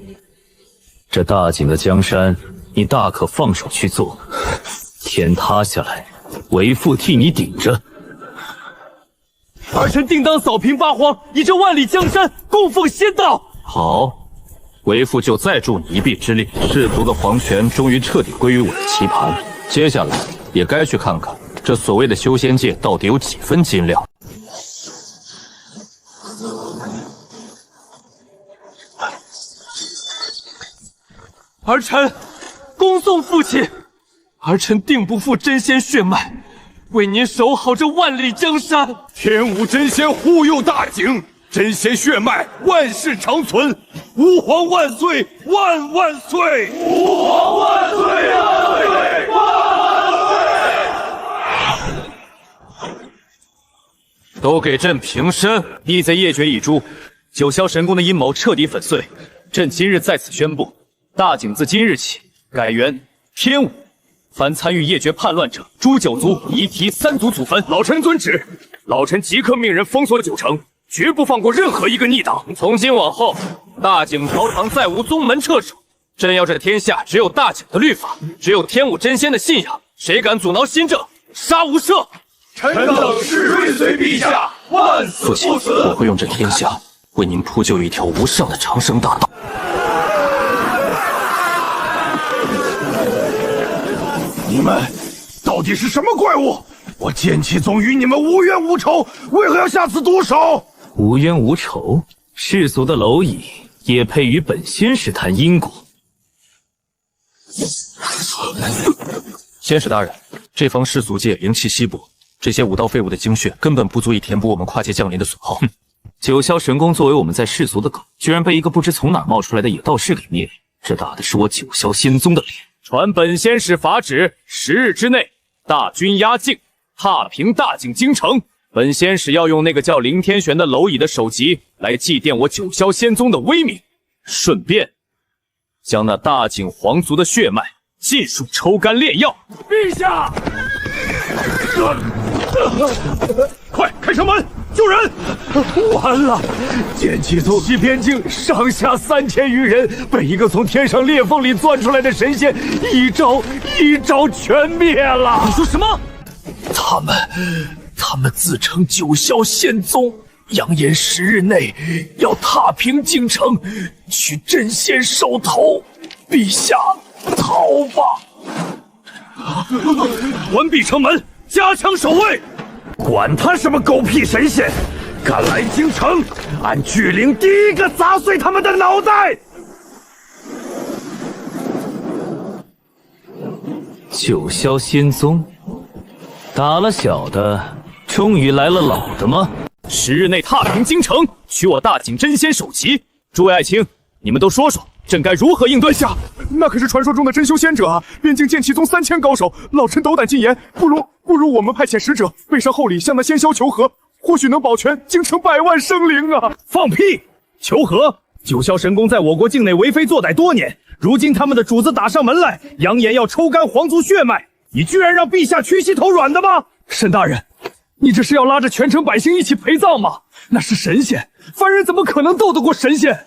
这大景的江山，你大可放手去做。天塌下来，为父替你顶着。儿臣定当扫平八荒，以这万里江山供奉仙道。好，为父就再助你一臂之力。氏族的皇权终于彻底归于我的棋盘，接下来也该去看看这所谓的修仙界到底有几分斤两。儿臣恭送父亲，儿臣定不负真仙血脉，为您守好这万里江山。天武真仙护佑大景，真仙血脉万世长存，吾皇万岁，万万岁！吾皇万岁啊！都给朕平身！逆贼夜绝已诛，九霄神宫的阴谋彻底粉碎。朕今日在此宣布，大景自今日起改元天武。凡参与夜绝叛乱者，诛九族，移提3族祖坟。老臣遵旨。老臣即刻命人封锁9城，绝不放过任何一个逆党。从今往后，大景朝堂再无宗门掣手。朕要这天下只有大景的律法，只有天武真仙的信仰。谁敢阻挠新政，杀无赦！臣等誓追随陛下，万死不辞。我会用这天下为您铺就一条无上的长生大道。你们到底是什么怪物？我剑气宗与你们无冤无仇，为何要下此毒手？无冤无仇，世俗的蝼蚁也配与本仙士谈因果？仙使大人，这方世俗界灵气稀薄，这些武道废物的精血根本不足以填补我们跨界降临的损耗。九霄神宫作为我们在世俗的狗，居然被一个不知从哪冒出来的野道士给灭，这打的是我九霄仙宗的脸。传本仙使法旨，10日之内大军压境，踏平大景京城。本仙使要用那个叫林天玄的蝼蚁的首级来祭奠我九霄仙宗的威名，顺便将那大景皇族的血脉尽数抽干炼药。陛下，快开城门！救人！完了！剑气宗西边境上下3000余人，被一个从天上裂缝里钻出来的神仙一招全灭了！你说什么？他们自称九霄仙宗，扬言10日内要踏平京城，取真仙兽头。陛下，逃吧！关闭城门，加强守卫。管他什么狗屁神仙，敢来京城，按巨灵第一个砸碎他们的脑袋！九霄仙宗打了小的，终于来了老的吗？10日内踏平京城，取我大景真仙首级。诸位爱卿，你们都说说，朕该如何应对？下，那可是传说中的真修仙者啊！边境剑气宗3000高手，老臣斗胆进言，不如我们派遣使者，背上厚礼向那仙霄求和，或许能保全京城百万生灵啊！放屁！求和！九霄神宫在我国境内为非作歹多年，如今他们的主子打上门来，扬言要抽干皇族血脉，你居然让陛下屈膝头软的吗？沈大人，你这是要拉着全城百姓一起陪葬吗？那是神仙，凡人怎么可能斗得过神仙？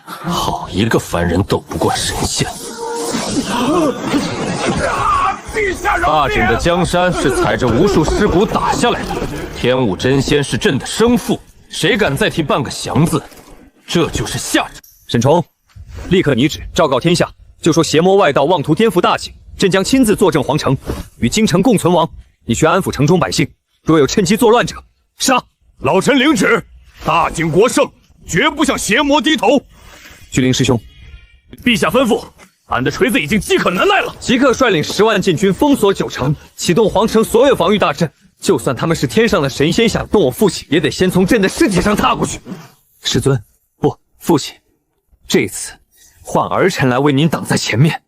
好一个凡人斗不过神仙！大景的江山是踩着无数尸骨打下来的，天武真仙是朕的生父，谁敢再提半个降字，这就是下场。沈崇，立刻拟旨昭告天下，就说邪魔外道妄图颠覆大景，朕将亲自坐镇皇城，与京城共存亡。你去安抚城中百姓，若有趁机作乱者，杀！老臣领旨，大景国盛，绝不向邪魔低头。巨灵师兄，陛下吩咐，俺的锤子已经饥渴难耐了，即刻率领10万禁军封锁9城，启动皇城所有防御大阵。就算他们是天上的神仙，想动我父亲，也得先从朕的尸体上踏过去。师尊，不，父亲，这次换儿臣来为您挡在前面。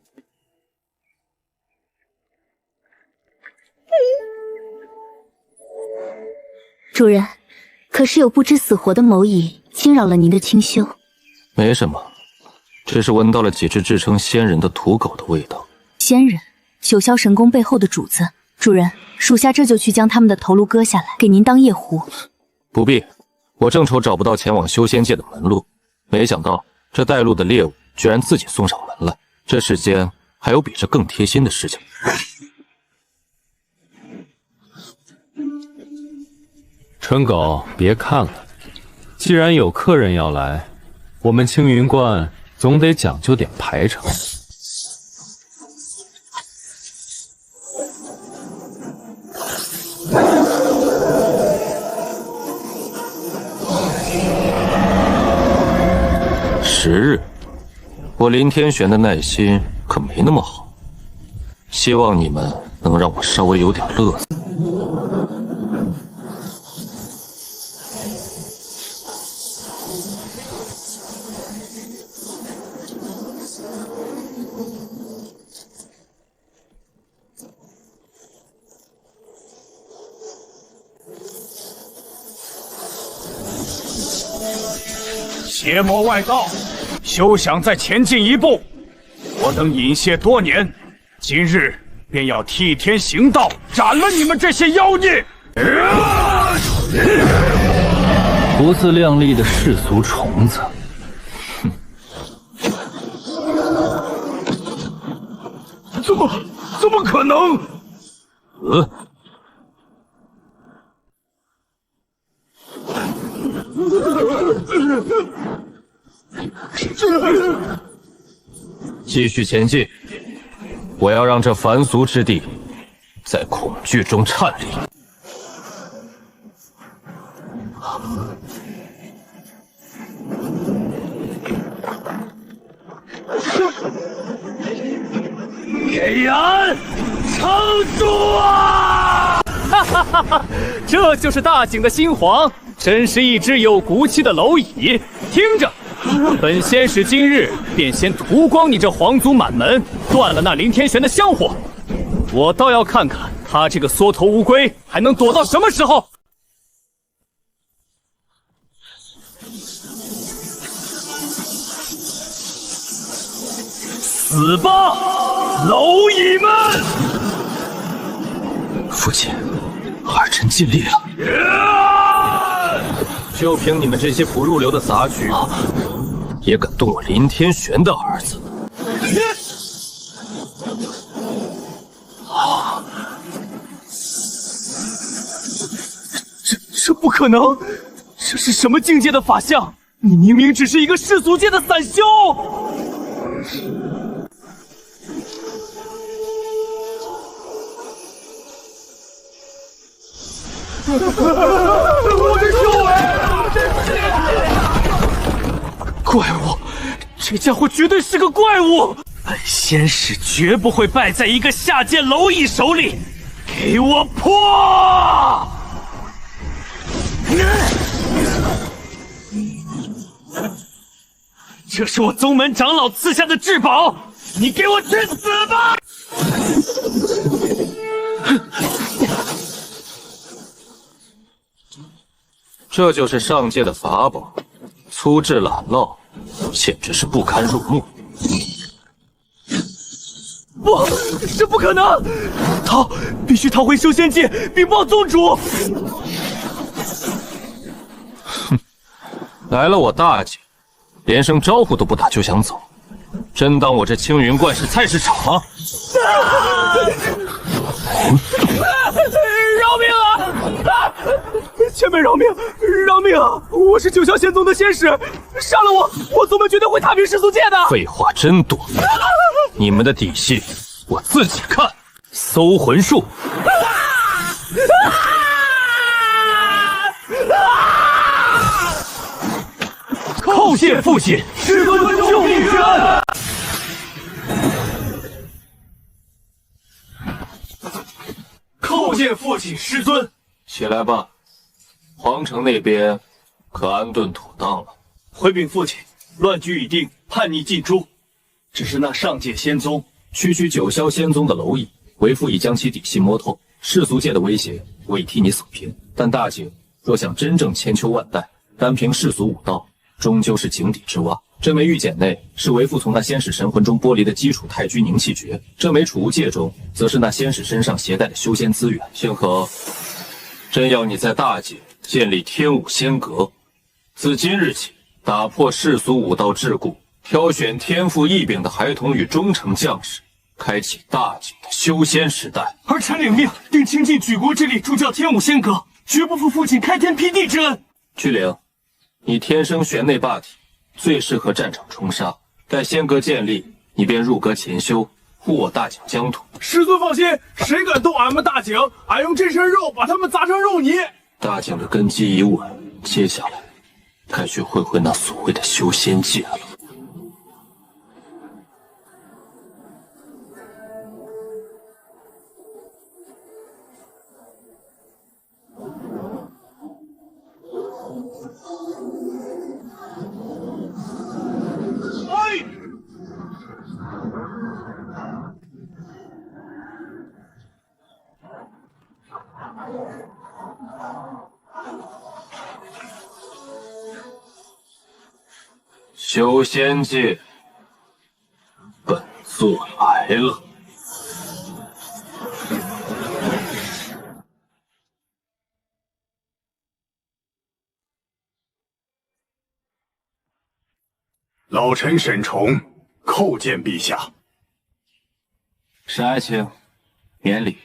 主人，可是有不知死活的蝼蚁惊扰了您的清修？没什么，只是闻到了几只自称仙人的土狗的味道。仙人，九霄神宫背后的主子。主人，属下这就去将他们的头颅割下来，给您当夜壶。不必，我正愁找不到前往修仙界的门路，没想到这带路的猎物居然自己送上门来。这世间还有比这更贴心的事情。春狗，别看了，既然有客人要来，我们青云观总得讲究点排场。10日，我林天玄的耐心可没那么好，希望你们能让我稍微有点乐子。邪魔外道，休想再前进一步！我等隐泄多年，今日便要替天行道，斩了你们这些妖孽！不自量力的世俗虫子！怎么可能？继续前进，我要让这凡俗之地在恐惧中颤栗。给俺撑住啊！哈哈哈哈！这就是大景的新皇，真是一只有骨气的蝼蚁。听着，本仙使今日便先屠光你这皇族满门，断了那林天玄的香火。我倒要看看他这个缩头乌龟还能躲到什么时候。死吧，蝼蚁们！父亲，儿臣尽力了。就凭你们这些不入流的杂举，也敢动我林天玄的儿子？这不可能！这是什么境界的法相？你明明只是一个世俗界的散修！我的手怪物，这家伙绝对是个怪物！本仙使绝不会败在一个下贱蝼蚁手里！给我破！这是我宗门长老赐下的至宝，你给我去死吧！这就是上界的法宝，粗制懒酪，简直是不堪入目。不，这不可能！必须逃回修仙界，禀报宗主！哼，来了我大姐，连声招呼都不打就想走，真当我这青云观是菜市场吗？饶命啊！前辈饶命！饶命啊！我是九霄仙宗的仙使，杀了我宗门绝对会踏平世俗界的！废话真多，你们的底细我自己看。搜魂术。叩谢父亲，师尊救命之恩。叩谢父亲师尊。起来吧，皇城那边可安顿妥当了。回禀父亲，乱局已定，叛逆尽诛。只是那上界仙宗区区九霄仙宗的蝼蚁，为父已将其底细摸透。世俗界的威胁，我已替你扫平。但大姐若想真正千秋万代，单凭世俗武道，终究是井底之蛙。这枚玉简内是为父从那仙使神魂中剥离的基础太居凝气诀，这枚储物戒中则是那仙使身上携带的修仙资源。幸可真要你在大界建立天武仙阁，自今日起打破世俗武道桎梏，挑选天赋异禀的孩童与忠诚将士，开启大界的修仙时代。儿臣领命，定倾尽举国之力助教天武仙阁，绝不负父亲开天辟地之恩。居灵，你天生玄内霸体，最适合战场冲杀。待仙阁建立，你便入阁潜修，护我大井疆土。师尊放心，谁敢动俺们大井，俺用这身肉把他们砸成肉泥。大井的根基已稳，接下来该去会会那所谓的修仙界了。修仙界，本座来了。老臣沈崇叩见陛下。沈爱卿，免礼。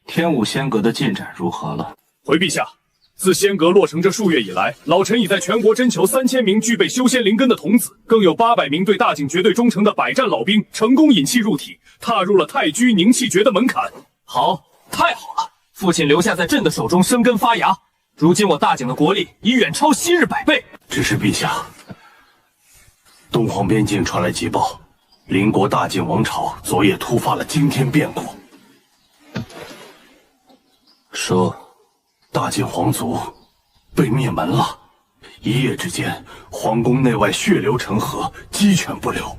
天武仙阁的进展如何了？回陛下，自仙阁落成这数月以来，老臣已在全国征求3000名具备修仙灵根的童子，更有800名对大井绝对忠诚的百战老兵，成功引气入体，踏入了太居凝气诀的门槛。好，太好了！父亲留下在朕的手中生根发芽，如今我大井的国力已远超昔日100倍。只是陛下，东荒边境传来急报，邻国大晋王朝昨夜突发了惊天变故。说，大晋皇族被灭门了，一夜之间，皇宫内外血流成河，鸡犬不留。